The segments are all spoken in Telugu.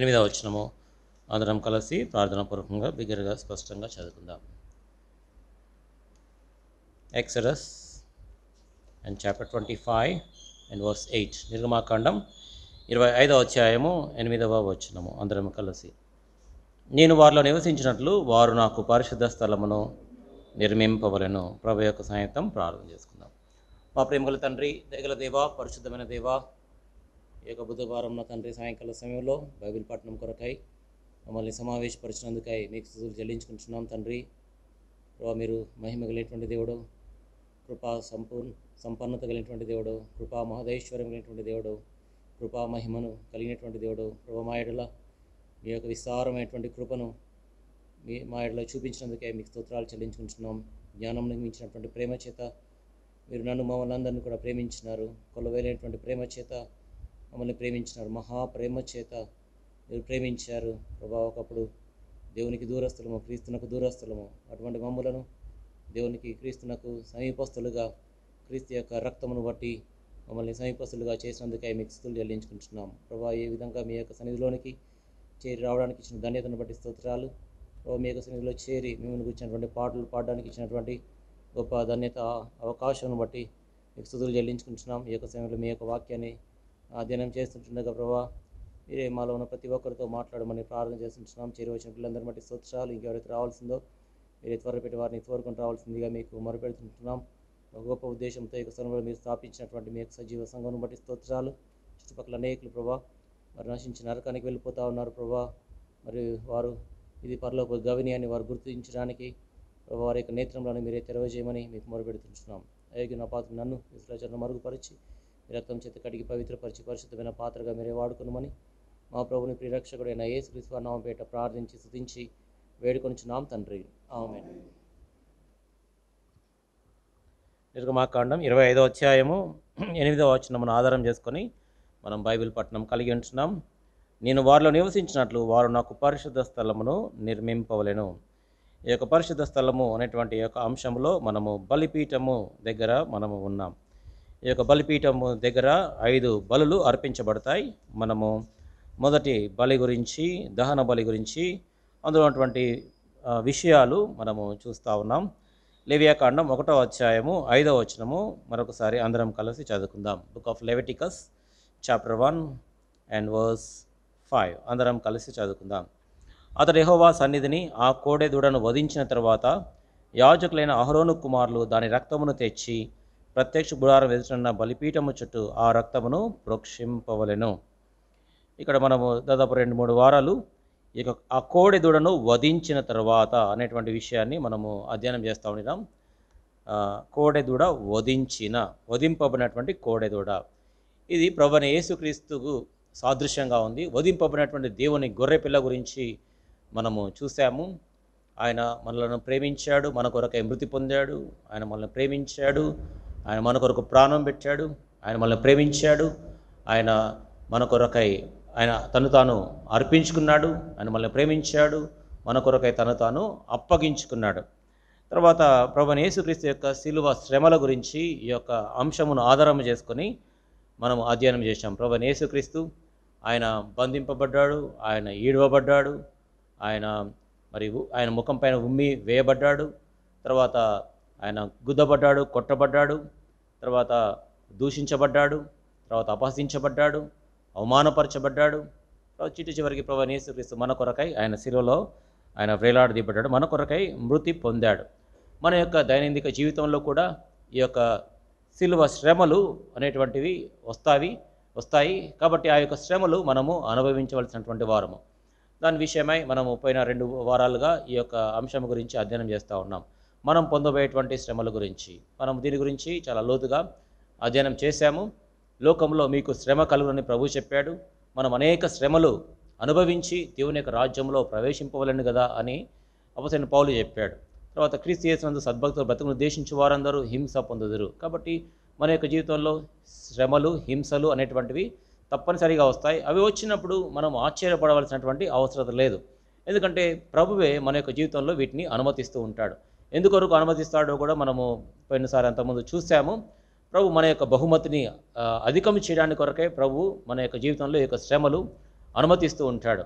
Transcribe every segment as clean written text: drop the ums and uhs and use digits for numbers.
8వ వచనము అందరం కలిసి ప్రార్థనాపూర్వకంగా బిగ్గరగా స్పష్టంగా చదువుకుందాం. Exodus and chapter 25 and verse 8. నిర్గమాకాండం 25వ అధ్యాయము 8వ వచనము అందరం కలిసి. నేను వారిలో నివసించినట్లు వారు నాకు పరిశుద్ధ స్థలమును నిర్మింపవలెను. ప్రభు యొక్క సాయంత్రం ప్రార్థన చేసుకుందాం. మా ప్రేమగల తండ్రి, దయగల దేవా, పరిశుద్ధమైన దేవా, ఈ యొక్క బుధవారం నా తండ్రి సాయంకాల సమయంలో బైబిల్ పఠనం కొరకై మమ్మల్ని సమావేశపరిచినందుకై మీకు స్తుతులు చెల్లించుకుంటున్నాం తండ్రి. ప్రభు మీరు మహిమ కలిగినటువంటి దేవుడు, కృపా సంపన్నత కలిగినటువంటి దేవుడు, కృపా మహదేశ్వరం కలిగినటువంటి దేవుడు, కృపా మహిమను కలిగినటువంటి దేవుడు. ప్రభు మా ఎడల మీ యొక్క విస్తారమైనటువంటి కృపను మా ఎడలో చూపించినందుకే మీకు స్తోత్రాలు చెల్లించుకుంటున్నాం. జ్ఞానం మించినటువంటి ప్రేమ చేత మీరు నన్ను మమ్మల్ని అందరినీ కూడా ప్రేమించినారు. కొలవేలైనటువంటి ప్రేమ చేత మమ్మల్ని ప్రేమించినారు. మహాప్రేమ చేత మీరు ప్రేమించారు ప్రభా. ఒకప్పుడు దేవునికి దూరస్థులము, క్రీస్తునకు దూరస్థులము, అటువంటి మమ్ములను దేవునికి క్రీస్తునకు సమీపస్తులుగా, క్రీస్తు యొక్క రక్తమును బట్టి మమ్మల్ని సమీపస్తులుగా చేసినందుకే మీకు స్తుతులు చెల్లించుకుంటున్నాం ప్రభా. ఏ విధంగా మీ యొక్క సన్నిధిలోనికి చేరి రావడానికి ఇచ్చిన ధన్యతను బట్టి స్తోత్రాలు ప్రభా. మీ యొక్క సన్నిధిలో చేరి మిమ్మల్ని గురించినటువంటి పాటలు పాడడానికి ఇచ్చినటువంటి గొప్ప ధన్యత, అవకాశం బట్టి మీకు స్తుతులు చెల్లించుకుంటున్నాం. ఈ యొక్క సమయంలో మీ యొక్క వాక్యాన్ని అధ్యయనం చేస్తుంటుండగా ప్రభా, మీరే మాలో ఉన్న ప్రతి ఒక్కరితో మాట్లాడమని ప్రార్థన చేస్తుంటున్నాం. చేరి వచ్చిన పిల్లలందరి బట్టి స్తోత్రాలు. ఇంకెవరైతే రావాల్సిందో మీరే త్వరపెట్టి వారిని త్వరకొని రావాల్సిందిగా మీకు మొరపెడుతుంటున్నాం. ఒక గొప్ప ఉద్దేశంతో ఈ సమయంలో మీరు స్థాపించినటువంటి మీ యొక్క సజీవ సంఘం బట్టి స్తోత్రాలు. చుట్టుపక్కల అనేకులు ప్రభా మరి నశించి నరకానికి వెళ్ళిపోతూ ఉన్నారు ప్రభా. మరి వారు ఇది పరలోక గవిని అని వారు గుర్తించడానికి ప్రభా వారి యొక్క నేత్రంలో మీరే తెరవజేయమని మీకు మొరపెడుతుంటున్నాం. అయోగ్య నా పాత్ర నన్ను విశ్లేషణ మరుగుపరిచి మీ రక్తం చేత కడిగి పవిత్రపరిచి పరిశుద్ధమైన పాత్రగా మీరే వాడుకునమని మా ప్రభుని ప్రియరక్షకుడైన యేసుక్రీస్తు నామం పేట ప్రార్థించి స్తుతించి వేడుకొనిచున్నాం తండ్రి, ఆమేన్. నిర్గమాకాండం 25వ అధ్యాయము 8వ వచనమును ఆధారం చేసుకొని మనం బైబిల్ పఠనం కలిగి ఉంటున్నాం. నేను వారిలో నివసించినట్లు వారు నాకు పరిశుద్ధ స్థలమును నిర్మింపవలెను. ఈ యొక్క పరిశుద్ధ స్థలము అనేటువంటి యొక్క అంశంలో మనము బలిపీఠము దగ్గర మనము ఉన్నాం. ఈ యొక్క బలిపీఠము దగ్గర 5 బలులు అర్పించబడతాయి. మనము మొదటి బలి గురించి, దహన బలి గురించి, అందులో ఉన్నటువంటి విషయాలు మనము చూస్తూ ఉన్నాం. లేవియాకాండం 1వ అధ్యాయము 5వ వచనము మరొకసారి అందరం కలిసి చదువుకుందాం. Book of Leviticus chapter 1 and verse 5 అందరం కలిసి చదువుకుందాం. అతడు యెహోవా సన్నిధిని ఆ కోడె దూడను వధించిన తర్వాత యాజకులైన అహరోను కుమారులు దాని రక్తమును తెచ్చి ప్రత్యక్ష గుడారం ఎదుటనున్న బలిపీఠము చుట్టూ ఆ రక్తమును ప్రోక్షింపవలెను. ఇక్కడ మనము దాదాపు 2-3 వారాలు ఇక ఆ కోడె దూడను వధించిన తర్వాత అనేటువంటి విషయాన్ని మనము అధ్యయనం చేస్తూ ఉన్నాం. కోడె దూడ వధింపబడినటువంటి కోడె దూడ, ఇది ప్రభువైన యేసుక్రీస్తుకు సాదృశ్యంగా ఉంది. వధింపబడినటువంటి దేవుని గొర్రెపిల్ల గురించి మనము చూసాము. ఆయన మనలను ప్రేమించాడు, మన కొరకై మృతి పొందాడు. ఆయన మనల్ని ప్రేమించాడు, ఆయన మన కొరకు ప్రాణం పెట్టాడు. ఆయన మనల్ని ప్రేమించాడు, ఆయన మన కొరకై ఆయన తను తాను అర్పించుకున్నాడు. ఆయన మనల్ని ప్రేమించాడు, మన కొరకై తను తాను అప్పగించుకున్నాడు. తర్వాత ప్రభువైన యేసుక్రీస్తు యొక్క శిలువ శ్రమల గురించి ఈ యొక్క అంశమును ఆధారం చేసుకొని మనం అధ్యయనం చేశాం. ప్రభువైన యేసుక్రీస్తు ఆయన బంధింపబడ్డాడు, ఆయన ఈడవబడ్డాడు, ఆయన ముఖం పైన ఉమ్మి వేయబడ్డాడు, తర్వాత ఆయన గుద్దబడ్డాడు, కొట్టబడ్డాడు, తర్వాత దూషించబడ్డాడు, తర్వాత అపహసించబడ్డాడు, అవమానపరచబడ్డాడు. చిట్టు చివరికి ప్రభువైన యేసుక్రీస్తు మన కొరకై ఆయన శిలువలో ఆయన వేలాడదీయబడ్డాడు, మన కొరకై మృతి పొందాడు. మన యొక్క దైనందిక జీవితంలో కూడా ఈ యొక్క శిలువ శ్రమలు అనేటువంటివి వస్తాయి. కాబట్టి ఆ యొక్క శ్రమలు మనము అనుభవించవలసినటువంటి వారము. దాని విషయమై మనము పోయిన 2 వారాలుగా ఈ యొక్క అంశం గురించి అధ్యయనం చేస్తూ ఉన్నాం. మనం పొందబోయేటువంటి శ్రమల గురించి మనం దీని గురించి చాలా లోతుగా అధ్యయనం చేశాము. లోకంలో మీకు శ్రమ కలుగునని ప్రభువు చెప్పాడు. మనం అనేక శ్రమలు అనుభవించి దేవుని యొక్క రాజ్యంలో ప్రవేశింపవలను కదా అని అపొస్తలుడైన పౌలు చెప్పాడు. తర్వాత క్రీస్తు యేసునందు సద్భక్తులు బ్రతుకును ఉద్దేశించు వారందరూ హింస పొందుదురు. కాబట్టి మన యొక్క జీవితంలో శ్రమలు, హింసలు అనేటువంటివి తప్పనిసరిగా వస్తాయి. అవి వచ్చినప్పుడు మనం ఆశ్చర్యపడవలసినటువంటి అవసరం లేదు. ఎందుకంటే ప్రభువే మన యొక్క జీవితంలో వీటిని అనుమతిస్తూ ఉంటాడు. ఎందుకొరకు అనుమతిస్తాడో కూడా మనము పోయినసారి అంతకుముందు చూసాము. ప్రభు మన యొక్క బహుమతిని అధికం చేయడానికి కొరకే ప్రభు మన యొక్క జీవితంలో ఈ యొక్క శ్రమలు అనుమతిస్తూ ఉంటాడు.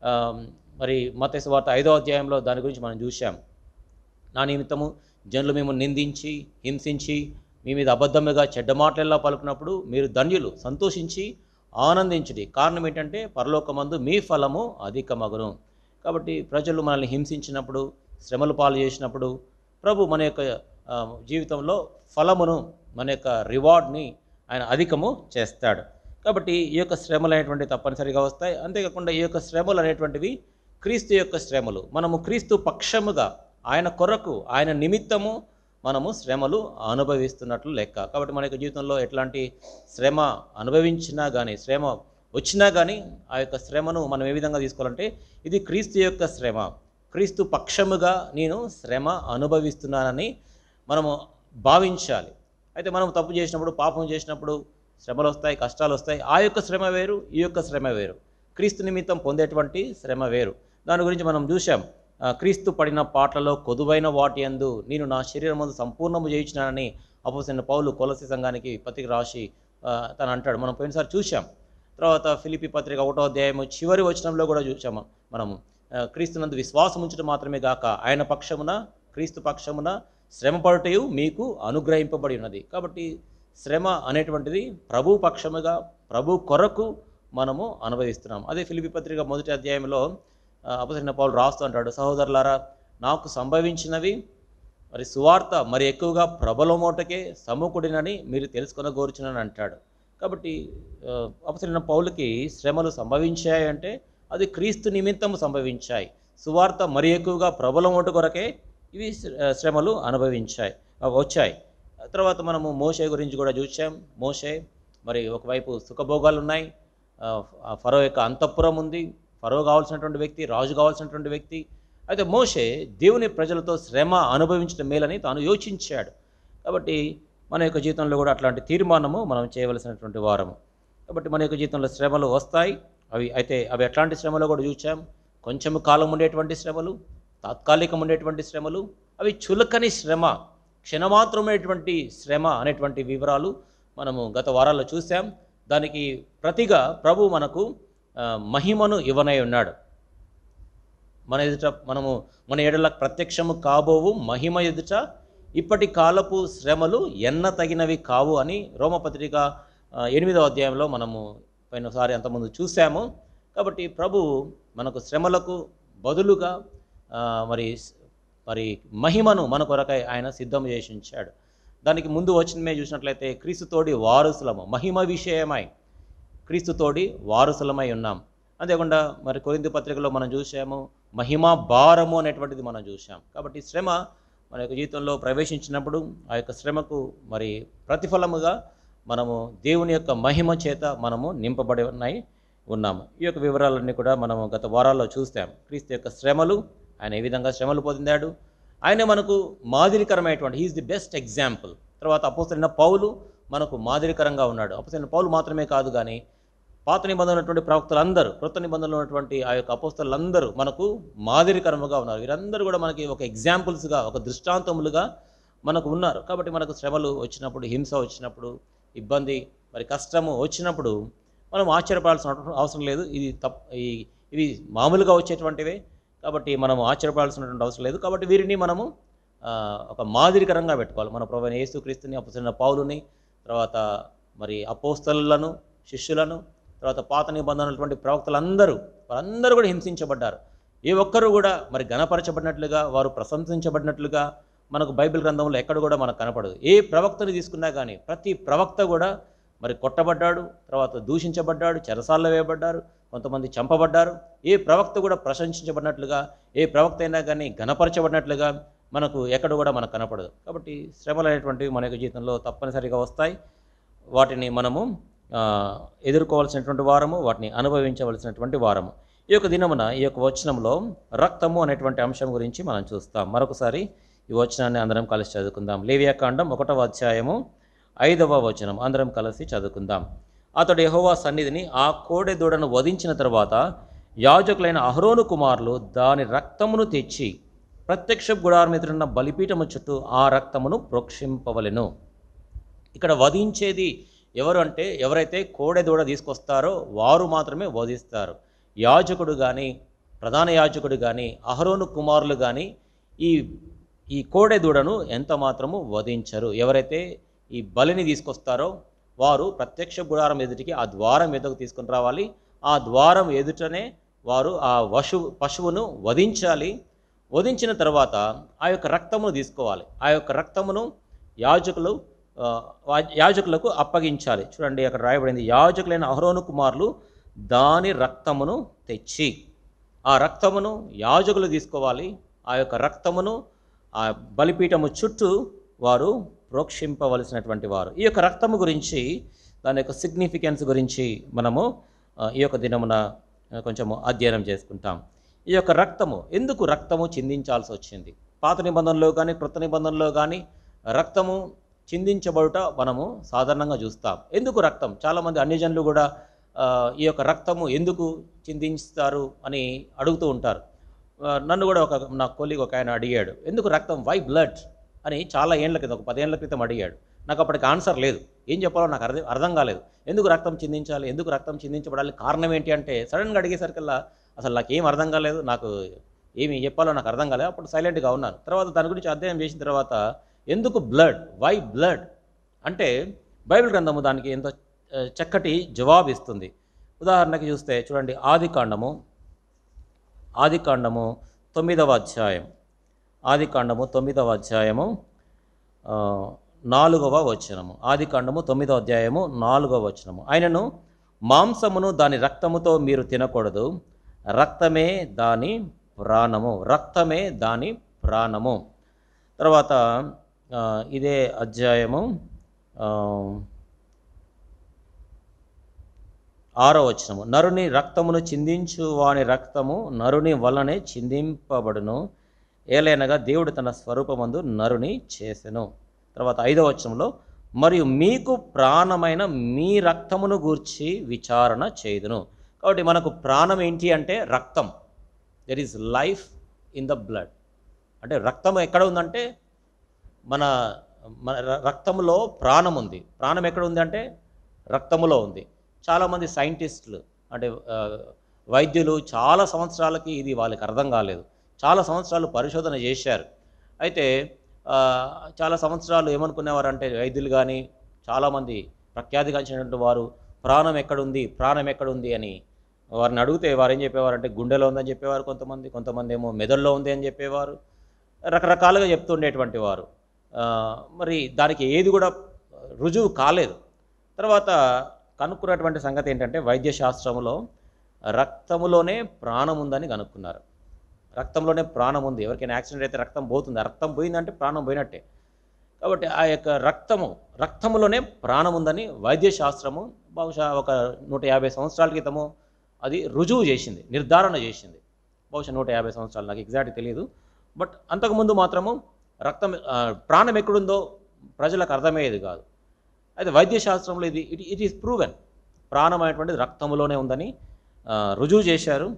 ఆ, మరి మత్తయి సువార్త 5వ అధ్యాయంలో దాని గురించి మనం చూసాం. నా నిమిత్తము జనులు మిమ్మల్ని నిందించి హింసించి మీ మీద అబద్ధముగా చెడ్డ మాటలెల్లా పలుకున్నప్పుడు మీరు ధన్యులు, సంతోషించి ఆనందించుడి. కారణం ఏంటంటే పరలోకమందు మీ ఫలము అధికమగును. కాబట్టి ప్రజలు మనల్ని హింసించినప్పుడు, శ్రమలు పాలు చేసినప్పుడు ప్రభు మన యొక్క జీవితంలో ఫలమును, మన యొక్క రివార్డ్ని ఆయన అధికము చేస్తాడు. కాబట్టి ఈ యొక్క శ్రమలు అనేటువంటివి తప్పనిసరిగా వస్తాయి. అంతేకాకుండా ఈ యొక్క శ్రమలు అనేటువంటివి క్రీస్తు యొక్క శ్రమలు. మనము క్రీస్తు పక్షముగా ఆయన కొరకు, ఆయన నిమిత్తము మనము శ్రమలు అనుభవిస్తున్నట్లు లెక్క. కాబట్టి మన యొక్క జీవితంలో ఎట్లాంటి శ్రమ అనుభవించినా కానీ, శ్రమ వచ్చినా కానీ ఆ యొక్క శ్రమను మనం ఏ విధంగా తీసుకోవాలంటే, ఇది క్రీస్తు యొక్క శ్రమ, క్రీస్తు పక్షముగా నేను శ్రమ అనుభవిస్తున్నానని మనము భావించాలి. అయితే మనం తప్పు చేసినప్పుడు, పాపం చేసినప్పుడు శ్రమలు వస్తాయి, కష్టాలు వస్తాయి. ఆ యొక్క శ్రమ వేరు, ఈ యొక్క శ్రమ వేరు. క్రీస్తు నిమిత్తం పొందేటువంటి శ్రమ వేరు. దాని గురించి మనం చూసాం. క్రీస్తు పడిన పాటలలో కొదువైన వాటి యందు నేను నా శరీరం ముందు సంపూర్ణము చేయించినానని అపోస్తలుడైన పౌలు కొలస్సీ సంఘానికి పత్రిక రాసి తను అంటాడు. మనం పోయినసారి చూసాం. తర్వాత ఫిలిప్పీ పత్రిక 1వ అధ్యాయము చివరి వచనంలో కూడా చూసాము. మనము క్రీస్తునందు విశ్వాసం ఉంచడం మాత్రమే గాక ఆయన పక్షమున, క్రీస్తు పక్షమున శ్రమపడుటయు మీకు అనుగ్రహింపబడి ఉన్నది. కాబట్టి శ్రమ అనేటువంటిది ప్రభు పక్షముగా, ప్రభు కొరకు మనము అనుభవిస్తున్నాం. అదే ఫిలిప్పీ పత్రిక 1వ అధ్యాయంలో అపోస్తలుడైన పౌలు రాస్తూ అంటాడు, సహోదరులారా నాకు సంభవించినవి మరి సువార్త మరి ఎక్కువగా ప్రబలమోటకే సమకూడినని మీరు తెలుసుకొనగోరుచునని అంటాడు. కాబట్టి అపోస్తలుడైన పౌలుకి శ్రమలు సంభవించాయి అంటే అది క్రీస్తు నిమిత్తము సంభవించాయి. సువార్త మరి ఎక్కువగా ప్రబలమోట కొరకే ఇవి శ్రమలు వచ్చాయి. తర్వాత మనము మోషే గురించి కూడా చూసాం. మోషే మరి ఒకవైపు సుఖభోగాలు ఉన్నాయి, ఫరో యొక్క అంతఃపురం ఉంది, ఫరో కావాల్సినటువంటి వ్యక్తి, రాజు కావాల్సినటువంటి వ్యక్తి. అయితే మోషే దేవుని ప్రజలతో శ్రమ అనుభవించడం మేలని తాను యోచించాడు. కాబట్టి మన యొక్క జీవితంలో కూడా అట్లాంటి తీర్మానము మనం చేయవలసినటువంటి వారము. కాబట్టి మన యొక్క జీవితంలో శ్రమలు వస్తాయి. అవి ఎట్లాంటి శ్రమలు కూడా చూసాం. కొంచెము కాలం ఉండేటువంటి శ్రమలు, తాత్కాలికం ఉండేటువంటి శ్రమలు, అవి చులకని శ్రమ, క్షణమాత్రమైనటువంటి శ్రమ అనేటువంటి వివరాలు మనము గత వారాల్లో చూసాం. దానికి ప్రతిగా ప్రభు మనకు మహిమను ఇవ్వనై ఉన్నాడు. మన ఎదుట మన ఎడల ప్రత్యక్షము కాబోవు మహిమ ఎదుట ఇప్పటి కాలపు శ్రమలు ఎన్న తగినవి కావు అని రోమపత్రిక 8వ అధ్యాయంలో మనము పోయినసారి అంతకుముందు చూసాము. కాబట్టి ప్రభు మనకు శ్రమలకు బదులుగా మరి మహిమను మన కొరకై ఆయన సిద్ధం చేసి ఉంచాడు. దానికి ముందు వచ్చినమే చూసినట్లయితే క్రీస్తుతోడి వారసులము, మహిమ విషయమై క్రీస్తుతోడి వారసులమై ఉన్నాం. అంతేకాకుండా మరి కొరింథీ పత్రికలో మనం చూసాము మహిమా భారము అనేటువంటిది మనం చూసాం. కాబట్టి శ్రమ మన యొక్క జీవితంలో ప్రవేశించినప్పుడు ఆ యొక్క శ్రమకు మరి ప్రతిఫలముగా మనము దేవుని యొక్క మహిమ చేత మనము నింపబడి ఉన్నాము. ఈ యొక్క వివరాలన్నీ కూడా మనము గత వారాల్లో చూస్తాం. క్రీస్తు యొక్క శ్రమలు, ఆయన ఏ విధంగా శ్రమలు పొందాడు, ఆయన మనకు మాదిరికరమైనటువంటి, హీఈస్ ది బెస్ట్ ఎగ్జాంపుల్. తర్వాత అపోస్తలుడైన పౌలు మనకు మాదిరికరంగా ఉన్నాడు. అపోస్తలుడైన పౌలు మాత్రమే కాదు కానీ పాత నిబంధనలో ఉన్నటువంటి ప్రవక్తలందరూ, క్రొత్త నిబంధనలో ఉన్నటువంటి ఆ యొక్క అపోస్తలులందరూ మనకు మాదిరికరముగా ఉన్నారు. వీరందరూ కూడా మనకి ఒక ఎగ్జాంపుల్స్గా, ఒక దృష్టాంతములుగా మనకు ఉన్నారు. కాబట్టి మనకు శ్రమలు వచ్చినప్పుడు, హింస వచ్చినప్పుడు, ఇబ్బంది మరి కష్టము వచ్చినప్పుడు మనం ఆశ్చర్యపడాల్సిన అవసరం లేదు. ఇవి మామూలుగా వచ్చేటువంటివే. కాబట్టి మనం ఆశ్చర్యపడాల్సినటువంటి అవసరం లేదు. కాబట్టి వీరిని మనము ఒక మాదిరికరంగా పెట్టుకోవాలి. మన ప్రభువైన యేసుక్రీస్తుని, అపోస్తలుడైన పౌలుని, తర్వాత మరి అపోస్తలులను, శిష్యులను, తర్వాత పాత నిబంధనటువంటి వారందరూ కూడా హింసించబడ్డారు. ఏ ఒక్కరు కూడా మరి ఘనపరచబడినట్లుగా, వారు ప్రశంసించబడినట్లుగా మనకు బైబిల్ గ్రంథంలో ఎక్కడ కూడా మనకు కనపడదు. ఏ ప్రవక్తని తీసుకున్నా కానీ ప్రతి ప్రవక్త కూడా మరి కొట్టబడ్డాడు, తర్వాత దూషించబడ్డాడు, చెరసాల్లో వేయబడ్డారు, కొంతమంది చంపబడ్డారు. ఏ ప్రవక్త కూడా ప్రశంసించబడినట్లుగా, ఏ ప్రవక్త అయినా కానీ ఘనపరచబడినట్లుగా మనకు ఎక్కడ కూడా మనకు కనపడదు. కాబట్టి శ్రమలు అనేటువంటివి మన యొక్క జీవితంలో తప్పనిసరిగా వస్తాయి. వాటిని మనము ఎదుర్కోవాల్సినటువంటి వారము, వాటిని అనుభవించవలసినటువంటి వారము. ఈ యొక్క దినమున ఈ యొక్క వచనంలో రక్తము అనేటువంటి అంశం గురించి మనం చూస్తాం. మరొకసారి ఈ వచనాన్ని అందరం కలిసి చదువుకుందాం. లేవియాకాండం 1వ అధ్యాయము 5వ వచనం అందరం కలిసి చదువుకుందాం. అతడు యెహోవా సన్నిధిని ఆ కోడె దూడను వధించిన తర్వాత యాజకులైన అహరోను కుమారులు దాని రక్తమును తెచ్చి ప్రత్యక్ష గుడారం ఎదురున్న బలిపీఠము చుట్టూ ఆ రక్తమును ప్రోక్షింపవలెను. ఇక్కడ వధించేది ఎవరు అంటే, ఎవరైతే కోడె దూడ తీసుకొస్తారో వారు మాత్రమే వధిస్తారు. యాజకుడు కానీ, ప్రధాన యాజకుడు కానీ, అహరోను కుమారులు కానీ ఈ ఈ కోడె దూడను ఎంత మాత్రము వధించరు. ఎవరైతే ఈ బలిని తీసుకొస్తారో వారు ప్రత్యక్ష గుడారం ఎదుటికి ఆ ద్వారం ఎదుగు తీసుకుని రావాలి. ఆ ద్వారం ఎదుటనే వారు ఆ పశువును వధించాలి. వధించిన తర్వాత ఆ యొక్క రక్తమును తీసుకోవాలి. ఆ యొక్క రక్తమును యాజకులకు అప్పగించాలి. చూడండి, అక్కడ రాయబడింది, యాజకులైన అహరోను కుమారులు దాని రక్తమును తెచ్చి, ఆ రక్తమును యాజకులు తీసుకోవాలి. ఆ యొక్క రక్తమును ఆ బలిపీఠము చుట్టూ వారు ప్రోక్షింపవలసినటువంటి వారు. ఈ యొక్క రక్తము గురించి, దాని యొక్క సిగ్నిఫికెన్స్ గురించి మనము ఈ యొక్క దినమున కొంచెము అధ్యయనం చేసుకుంటాం. ఈ యొక్క ఎందుకు రక్తము చిందించాల్సి వచ్చింది? పాత నిబంధనలో కానీ క్రొత్త నిబంధనలో కానీ రక్తము చిందించబడుట మనము సాధారణంగా చూస్తాం. ఎందుకు రక్తం? చాలామంది అన్యజనులు కూడా ఈ యొక్క రక్తము ఎందుకు చిందిస్తారు అని అడుగుతూ ఉంటారు. నన్ను కూడా నా కొలీగ్ ఒక ఆయన అడిగాడు, ఎందుకు రక్తం, వై బ్లడ్ అని. చాలా ఏళ్ల క్రితం, ఒక 10 ఏళ్ల క్రితం అడిగాడు. నాకు అప్పటికి ఆన్సర్ లేదు, ఏం చెప్పాలో నాకు అర్థం కాలేదు. ఎందుకు రక్తం చిందించాలి, ఎందుకు రక్తం చిందించబడాలి, కారణం ఏంటి అంటే సడన్గా అడిగేసరికల్లా అసలు నాకేం అర్థం కాలేదు, నాకు ఏమి చెప్పాలో నాకు అర్థం కాలేదు. అప్పుడు సైలెంట్గా ఉన్నాను. తర్వాత దాని గురించి అధ్యయనం చేసిన తర్వాత ఎందుకు బ్లడ్, వై బ్లడ్ అంటే బైబిల్ గ్రంథము దానికి ఎంతో చక్కటి జవాబు ఇస్తుంది. ఉదాహరణకి చూస్తే చూడండి, ఆదికాండము 9వ అధ్యాయం, ఆదికాండము 9వ అధ్యాయము 4వ వచనము. ఆదికాండము 9వ అధ్యాయము 4వ వచనము. ఆయనను మాంసమును దాని రక్తముతో మీరు తినకూడదు, రక్తమే దాని ప్రాణము, రక్తమే దాని ప్రాణము. తర్వాత ఇదే అధ్యాయము 6వ వచనము. నరుని రక్తమును చిందించు వాని రక్తము నరుని వలనే చిందింపబడును, ఏలైనగా దేవుడు తన స్వరూపమందు నరుని చేసెను. తర్వాత 5వ వచనంలో, మరియు మీకు ప్రాణమైన మీ రక్తమును గూర్చి విచారణ చేయుదును. కాబట్టి మనకు ప్రాణం ఏంటి అంటే రక్తం. There is life in the blood. అంటే రక్తం ఎక్కడ ఉందంటే మన రక్తములో ప్రాణం ఉంది. ప్రాణం ఎక్కడ ఉంది అంటే రక్తములో ఉంది. చాలామంది సైంటిస్టులు అంటే వైద్యులు చాలా సంవత్సరాలకి ఇది వాళ్ళకి అర్థం కాలేదు. చాలా సంవత్సరాలు పరిశోధన చేశారు. అయితే చాలా సంవత్సరాలు ఏమనుకునేవారు అంటే వైద్యులు కానీ చాలామంది ప్రఖ్యాతిగాంచినటువంటి వారు ప్రాణం ఎక్కడుంది అని వారిని అడిగితే వారు ఏం చెప్పేవారంటే గుండెలో ఉందని చెప్పేవారు కొంతమంది ఏమో మెదడులో ఉంది అని చెప్పేవారు. రకరకాలుగా చెప్తుండేటువంటి వారు. మరి దానికి ఏది కూడా రుజువు కాలేదు. తర్వాత కనుక్కున్నటువంటి సంగతి ఏంటంటే వైద్యశాస్త్రంలో రక్తములోనే ప్రాణం ఉందని కనుక్కున్నారు. రక్తంలోనే ప్రాణం ఉంది. ఎవరికైనా యాక్సిడెంట్ అయితే రక్తం పోతుంది. రక్తం పోయిందంటే ప్రాణం పోయినట్టే. కాబట్టి ఆ యొక్క రక్తములోనే ప్రాణం ఉందని వైద్యశాస్త్రము బహుశా ఒక 150 సంవత్సరాల క్రితము అది రుజువు చేసింది, నిర్ధారణ చేసింది. బహుశా 150 సంవత్సరాలు, నాకు ఎగ్జాక్ట్ తెలియదు. బట్ అంతకుముందు మాత్రము ప్రాణం ఎక్కడుందో ప్రజలకు అర్థమయ్యేది కాదు. అయితే వైద్యశాస్త్రంలో ఇట్ ఈస్ ప్రూవెన్, ప్రాణం అనేటువంటిది రక్తములోనే ఉందని రుజువు చేశారు.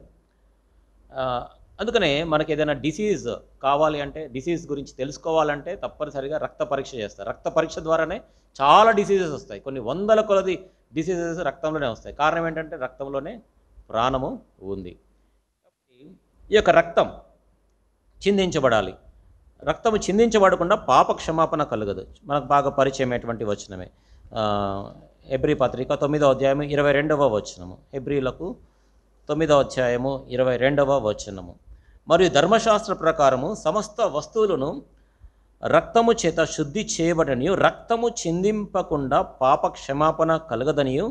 అందుకనే మనకి ఏదైనా డిసీజ్ కావాలి అంటే, డిసీజ్ గురించి తెలుసుకోవాలంటే తప్పనిసరిగా రక్త పరీక్ష చేస్తారు. రక్త పరీక్ష ద్వారానే చాలా డిసీజెస్ వస్తాయి. కొన్ని వందల కొలది డిసీజెస్ రక్తంలోనే వస్తాయి. కారణం ఏంటంటే రక్తంలోనే ప్రాణము ఉంది. కాబట్టి ఈ యొక్క రక్తం చిందించబడాలి. రక్తము చిందించబడకుండా పాప క్షమాపణ కలగదు. మనకు బాగా పరిచయమైనటువంటి వచనమే హెబ్రీ పత్రిక 9వ అధ్యాయము 22వ వచనము. హెబ్రీలకు 9వ అధ్యాయము 22వ వచనము. మరియు ధర్మశాస్త్ర ప్రకారము సమస్త వస్తువులను రక్తము చేత శుద్ధి చేయబడనియు రక్తము చిందింపకుండా పాప క్షమాపణ కలగదనియు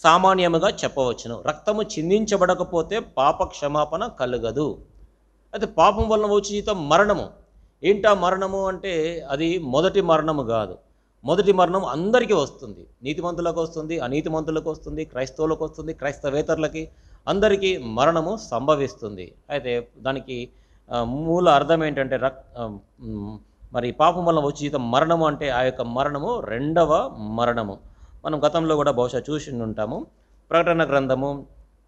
సామాన్యముగా చెప్పవచ్చును. రక్తము చిందించబడకపోతే పాప క్షమాపణ కలగదు. అయితే పాపం వలన వచ్చే జీతం మరణము. ఏంటా మరణము అంటే అది మొదటి మరణము కాదు. మొదటి మరణం అందరికీ వస్తుంది. నీతిమంతులకు వస్తుంది, అనీతిమంతులకు వస్తుంది, క్రైస్తవులకు వస్తుంది, క్రైస్తవేతరులకి అందరికీ మరణము సంభవిస్తుంది. అయితే దానికి మూల అర్థం ఏంటంటే మరి పాపం వలన వచ్చే జీతం మరణము అంటే ఆ యొక్క మరణము రెండవ మరణము. మనం గతంలో కూడా బహుశా చూసి ఉంటాము. ప్రకటన గ్రంథము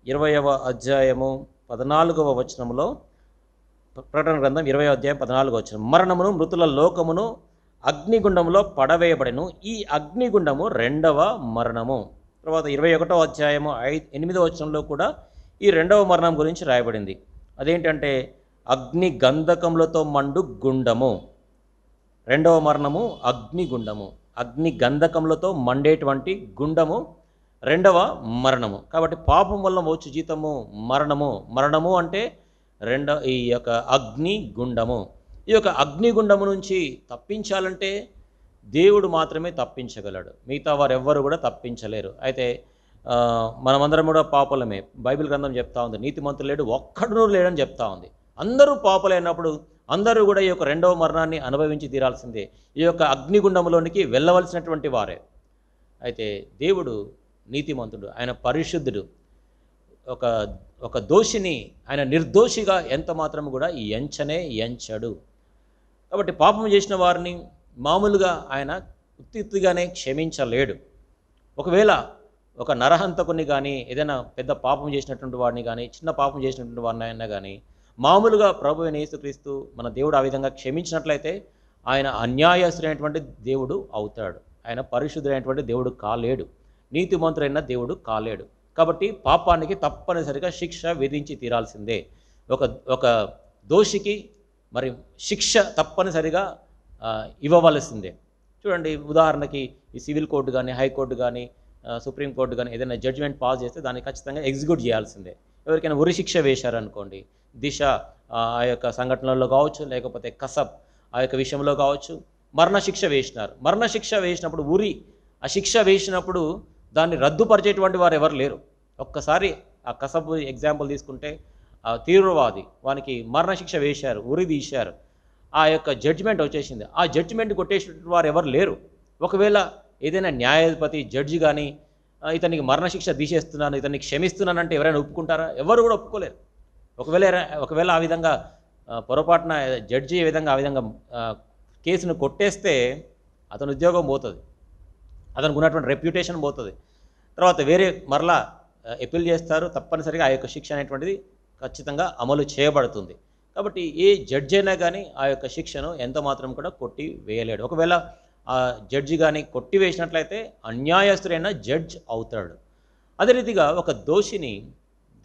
20వ అధ్యాయము 14వ వచనంలో, ప్రకటన గ్రంథం 20వ అధ్యాయం 14వ వచనం, మరణమును మృతుల లోకమును అగ్నిగుండంలో పడవేయబడెను, ఈ అగ్నిగుండము రెండవ మరణము. తర్వాత 21వ అధ్యాయము 8వ వచనంలో కూడా ఈ రెండవ మరణం గురించి రాయబడింది. అదేంటంటే అగ్ని గంధకములతో మండు గుండము. రెండవ మరణము అగ్నిగుండము. అగ్ని గంధకములతో మండేటువంటి గుండము రెండవ మరణము. కాబట్టి పాపం వల్ల వచ్చు జీతము మరణము. మరణము అంటే ఈ యొక్క అగ్నిగుండము. ఈ యొక్క అగ్నిగుండము నుంచి తప్పించాలంటే దేవుడు మాత్రమే తప్పించగలడు. మిగతా వారు ఎవ్వరు కూడా తప్పించలేరు. అయితే మనమందరం కూడా పాపలమే. బైబిల్ గ్రంథం చెప్తా ఉంది, నీతిమంతులు లేడు ఒక్కడునూ లేడని చెప్తా ఉంది. అందరూ పాపలైనప్పుడు అందరూ కూడా ఈ యొక్క రెండవ మరణాన్ని అనుభవించి తీరాల్సిందే. ఈ యొక్క అగ్నిగుండంలోనికి వెళ్ళవలసినటువంటి వారే. అయితే దేవుడు నీతిమంతుడు, ఆయన పరిశుద్ధుడు. ఒక దోషిని ఆయన నిర్దోషిగా ఎంత మాత్రం కూడా ఎంచడు. కాబట్టి పాపం చేసిన వారిని మామూలుగా ఆయన ఉత్తిగానే క్షమించలేడు. ఒకవేళ ఒక నరహంతకుని కానీ, ఏదైనా పెద్ద పాపం చేసినటువంటి వాడిని కానీ, చిన్న పాపం చేసినటువంటి వాడిని అయినా కానీ మామూలుగా ప్రభువైన యేసుక్రీస్తు మన దేవుడు ఆ విధంగా క్షమించినట్లయితే ఆయన అన్యాయస్తుడైనటువంటి దేవుడు అవుతాడు. ఆయన పరిశుద్ధుడైనటువంటి దేవుడు కాలేడు, నీతిమంతుడైన దేవుడు కాలేడు. కాబట్టి పాపానికి తప్పనిసరిగా శిక్ష విధించి తీరాల్సిందే. ఒక దోషికి మరి శిక్ష తప్పనిసరిగా ఇవ్వవలసిందే. చూడండి, ఉదాహరణకి ఈ సివిల్ కోర్టు కానీ, హైకోర్టు కానీ, సుప్రీంకోర్టు కానీ ఏదైనా జడ్జిమెంట్ పాస్ చేస్తే దాన్ని ఖచ్చితంగా ఎగ్జిక్యూట్ చేయాల్సిందే. ఎవరికైనా ఉరి శిక్ష వేశారనుకోండి, దిశ ఆ యొక్క సంఘటనలో కావచ్చు, లేకపోతే కసబ్ ఆ యొక్క విషయంలో కావచ్చు, మరణశిక్ష వేసినారు. మరణశిక్ష వేసినప్పుడు ఆ శిక్ష వేసినప్పుడు దాన్ని రద్దుపరిచేటువంటి వారు ఎవరు లేరు. ఒక్కసారి ఆ కసబ్ ఎగ్జాంపుల్ తీసుకుంటే, ఆ తీవ్రవాది వానికి మరణశిక్ష వేశారు, ఉరి తీశారు, ఆ యొక్క జడ్జిమెంట్ వచ్చేసింది. ఆ జడ్జిమెంట్ కొట్టేసేటువంటి వారు ఎవరు లేరు. ఒకవేళ ఏదైనా న్యాయాధిపతి జడ్జి కానీ ఇతనికి మరణశిక్ష తీసేస్తున్నాను, ఇతన్ని క్షమిస్తున్నానంటే ఎవరైనా ఒప్పుకుంటారా? ఎవరు కూడా ఒప్పుకోలేరు. ఒకవేళ ఆ విధంగా పొరపాటున జడ్జి ఆ విధంగా కేసును కొట్టేస్తే అతని ఉద్యోగం పోతుంది, అతనికి ఉన్నటువంటి రెప్యుటేషన్ పోతుంది. తర్వాత వేరే మరలా అపీల్ చేస్తారు, తప్పనిసరిగా ఆ యొక్క శిక్ష అనేటువంటిది ఖచ్చితంగా అమలు చేయబడుతుంది. కాబట్టి ఏ జడ్జి అయినా కానీ ఆ యొక్క శిక్షను ఎంత మాత్రం కూడా కొట్టి వేయలేడు. ఒకవేళ ఆ జడ్జి కానీ కొట్టివేసినట్లయితే అన్యాయస్తుడైన జడ్జ్ అవుతాడు. అదే రీతిగా ఒక దోషిని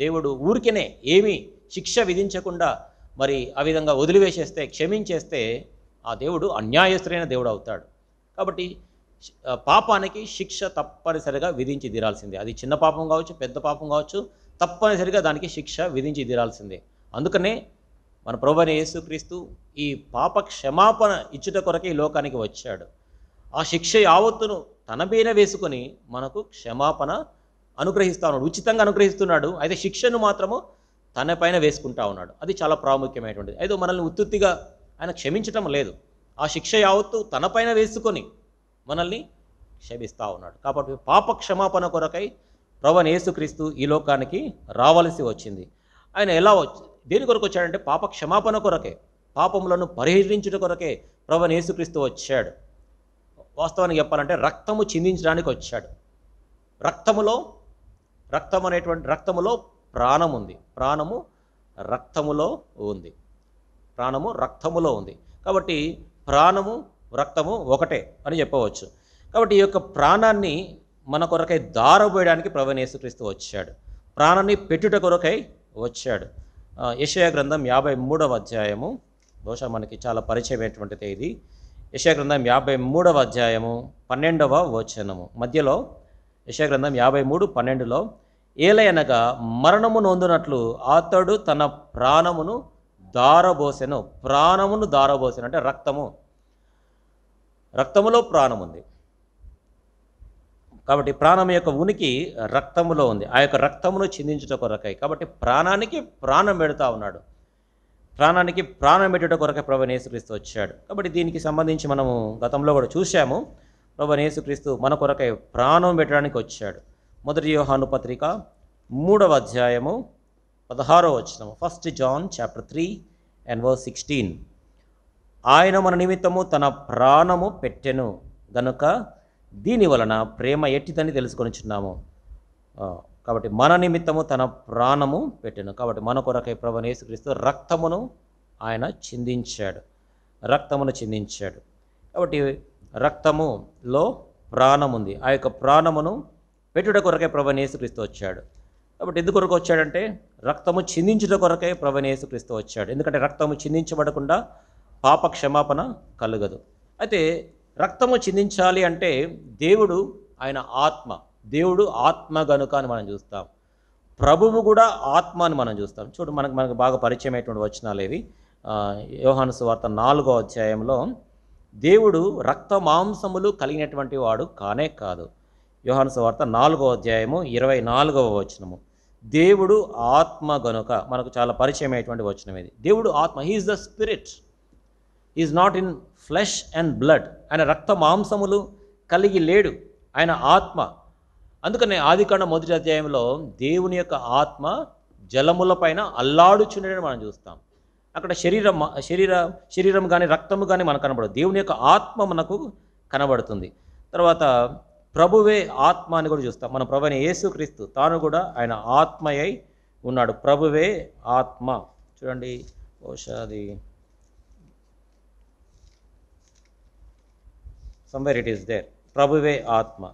దేవుడు ఊరికేనే ఏమీ శిక్ష విధించకుండా మరి ఆ విధంగా వదిలివేసేస్తే, క్షమించేస్తే ఆ దేవుడు అన్యాయస్తుడైన దేవుడు అవుతాడు. కాబట్టి పాపానికి శిక్ష తప్పనిసరిగా విధించి తీరాల్సిందే. అది చిన్న పాపం కావచ్చు, పెద్ద పాపం కావచ్చు, తప్పనిసరిగా దానికి శిక్ష విధించి తీరాల్సిందే. అందుకనే మన ప్రభువైన యేసుక్రీస్తు ఈ పాప క్షమాపణ ఇచ్చుట కొరకే ఈ లోకానికి వచ్చాడు. ఆ శిక్ష యావత్తును తన పైన వేసుకొని మనకు క్షమాపణ అనుగ్రహిస్తూ ఉన్నాడు, ఉచితంగా అనుగ్రహిస్తున్నాడు. అయితే శిక్షను మాత్రము తన పైన వేసుకుంటా ఉన్నాడు. అది చాలా ప్రాముఖ్యమైనటువంటిది. అయితే మనల్ని ఉత్తుత్తిగా ఆయన క్షమించటం లేదు, ఆ శిక్ష యావత్తు తన పైన వేసుకొని మనల్ని క్షమిస్తూ ఉన్నాడు. కాబట్టి పాప క్షమాపణ కొరకై ప్రభువైన యేసుక్రీస్తు ఈ లోకానికి రావాల్సి వచ్చింది. ఆయన దేని కొరకు వచ్చాడంటే పాప క్షమాపణ కొరకే, పాపములను పరిహరించుట కొరకే ప్రభువైన యేసుక్రీస్తు వచ్చాడు. వాస్తవానికి చెప్పాలంటే రక్తము చిందించడానికి వచ్చాడు. రక్తములో ప్రాణం ఉంది, ప్రాణము రక్తములో ఉంది. కాబట్టి ప్రాణము రక్తము ఒకటే అని చెప్పవచ్చు. కాబట్టి ఈ యొక్క ప్రాణాన్ని మన కొరకై దారబోయడానికి ప్రభువైన యేసుక్రీస్తు వచ్చాడు, ప్రాణాన్ని పెట్టుట కొరకై వచ్చాడు. యెషయా గ్రంథం 53వ అధ్యాయము, బహుశా మనకి చాలా పరిచయమైనటువంటిది ఇది. యెషయా గ్రంథం 53వ అధ్యాయము 12వ వచనము మధ్యలో, యెషయా గ్రంథం 53:12లో, ఏలయనగా మరణము నొందునట్లు అతడు తన ప్రాణమును దారబోసెను. అంటే రక్తములో ప్రాణం ఉంది. కాబట్టి ప్రాణం యొక్క ఉనికి రక్తములో ఉంది. ఆ యొక్క రక్తమును చిందించుట కొరకై, కాబట్టి ప్రాణానికి ప్రాణం పెడతా ఉన్నాడు. ప్రాణానికి ప్రాణం పెట్టుట కొరకై ప్రభువైన యేసుక్రీస్తు వచ్చాడు. కాబట్టి దీనికి సంబంధించి మనము గతంలో కూడా చూశాము. ప్రభువైన యేసుక్రీస్తు మన కొరకై ప్రాణం పెట్టడానికి వచ్చాడు. 1 యోహాను పత్రిక 3వ అధ్యాయము 16వ వచనం, 1 John chapter 3 and verse 16. ఆయన మన నిమిత్తము తన ప్రాణము పెట్టెను గనుక దీని వలన ప్రేమ ఎట్టిదని తెలుసుకొనిచున్నాము. కాబట్టి మన నిమిత్తము తన ప్రాణము పెట్టెను. కాబట్టి మన కొరకై ప్రభువైన యేసుక్రీస్తు రక్తమును చిందించాడు. కాబట్టి రక్తములో ప్రాణం ఉంది. ఆ యొక్క ప్రాణమును పెట్టుట కొరకై ప్రభువైన యేసుక్రీస్తు వచ్చాడు. కాబట్టి ఎందుకు కొరకు వచ్చాడంటే రక్తము చిందించుట కొరకే ప్రభువైన యేసుక్రీస్తు వచ్చాడు. ఎందుకంటే రక్తము చిందించబడకుండా పాప క్షమాపణ కలుగదు. అయితే రక్తము చిందించాలి అంటే దేవుడు ఆయన ఆత్మ, దేవుడు ఆత్మ గనుక అని మనం చూస్తాం. ప్రభువు కూడా ఆత్మ అని మనం చూస్తాం. చూడు మనకు బాగా పరిచయమైనటువంటి వచనాలు ఇవి. యోహాను సువార్త 4వ అధ్యాయంలో దేవుడు రక్త మాంసములు కలిగినటువంటి వాడు కానే కాదు. యోహాను సువార్త 4వ అధ్యాయము 24వ వచనము. దేవుడు ఆత్మ గనుక మనకు చాలా పరిచయమైనటువంటి వచనం ఇది. దేవుడు ఆత్మ, he is the spirit, is not in flesh and blood. ఆయన రక్త మాంసములు కలిగి లేడు, ఆయన ఆత్మ. అందుకనే ఆదికాండం 1వ అధ్యాయంలో దేవుని యొక్క ఆత్మ జలముల పైన అల్లాడుచుండని మనం చూస్తాం. అక్కడ శరీరం కానీ రక్తము కానీ మనకు కనబడదు, దేవుని యొక్క ఆత్మ మనకు కనబడుతుంది. తర్వాత ప్రభువే ఆత్మ అని కూడా చూస్తాం. మన ప్రభు అయిన యేసుక్రీస్తు తాను కూడా ఆయన ఆత్మయై ఉన్నాడు. ప్రభువే ఆత్మ. చూడండి, బహుశా అది సమ్వేర్ ఇట్ ఈస్ దేర్. ప్రభువే ఆత్మ,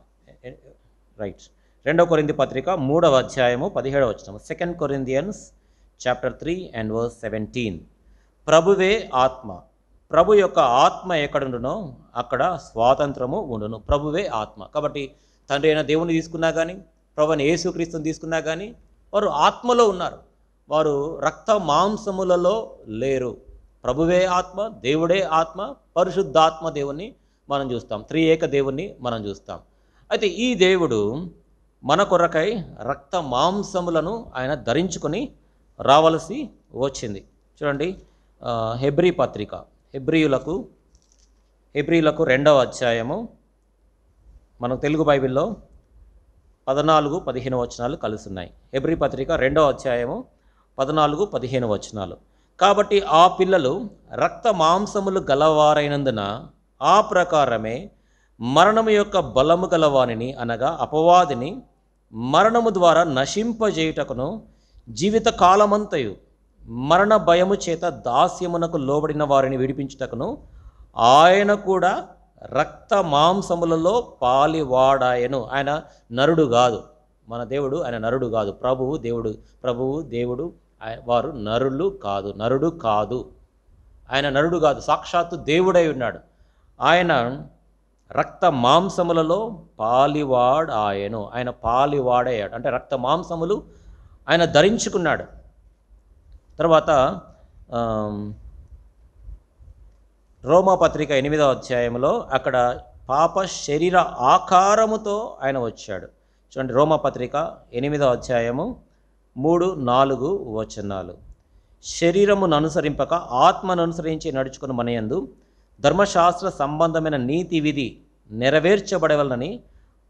రైట్. 2 కొరింథీ పత్రిక 3వ అధ్యాయము 17వ వచనం. 2 Corinthians చాప్టర్ 3 and verse 17. ప్రభువే ఆత్మ. ప్రభు యొక్క ఆత్మ ఎక్కడుండునో అక్కడ స్వాతంత్రము ఉండును. ప్రభువే ఆత్మ. కాబట్టి తండ్రి అయిన దేవుని తీసుకున్నా కానీ, ప్రభు అయిన యేసుక్రీస్తుని తీసుకున్నా కానీ వారు ఆత్మలో ఉన్నారు, వారు రక్త మాంసములలో లేరు. ప్రభువే ఆత్మ, దేవుడే ఆత్మ, పరిశుద్ధాత్మ దేవుణ్ణి మనం చూస్తాం, త్రియేక దేవుణ్ణి మనం చూస్తాం. అయితే ఈ దేవుడు మన కొరకై రక్త మాంసములను ఆయన ధరించుకొని రావలసి వచ్చింది. చూడండి, హెబ్రీ పత్రిక, హెబ్రీయులకు 2వ అధ్యాయము, మనకు తెలుగు బైబిల్లో 14-15 వచనాలు కలిసి ఉన్నాయి. హెబ్రీ పత్రిక 2వ అధ్యాయము 14-15 వచనాలు. కాబట్టి ఆ పిల్లలు రక్త మాంసములు గలవారైనందున ఆ ప్రకారమే మరణము యొక్క బలము గలవానిని, అనగా అపవాదిని మరణము ద్వారా నశింపజేయుటకును, జీవిత కాలమంతయు మరణ భయము చేత దాస్యమునకు లోబడిన వారిని విడిపించుటకును ఆయన కూడా రక్త మాంసములలో పాలివాడాయను. ఆయన నరుడు కాదు, మన దేవుడు ఆయన నరుడు కాదు. ప్రభువు దేవుడు వారు నరుడు కాదు. ఆయన నరుడు కాదు, సాక్షాత్తు దేవుడై ఉన్నాడు. ఆయన రక్త మాంసములలో పాలివాడాయను. ఆయన పాలివాడయ్యాడు అంటే రక్త మాంసములు ఆయన ధరించుకున్నాడు. తర్వాత రోమా పత్రిక 8వ అధ్యాయంలో అక్కడ పాప శరీర ఆకారముతో ఆయన వచ్చాడు. చూడండి, రోమా పత్రిక 8వ అధ్యాయము 3-4 వచనాలు. శరీరమును అనుసరింపక ఆత్మను అనుసరించి నడుచుకుని మనయందు ధర్మశాస్త్ర సంబంధమైన నీతి విధి నెరవేర్చబడవలనని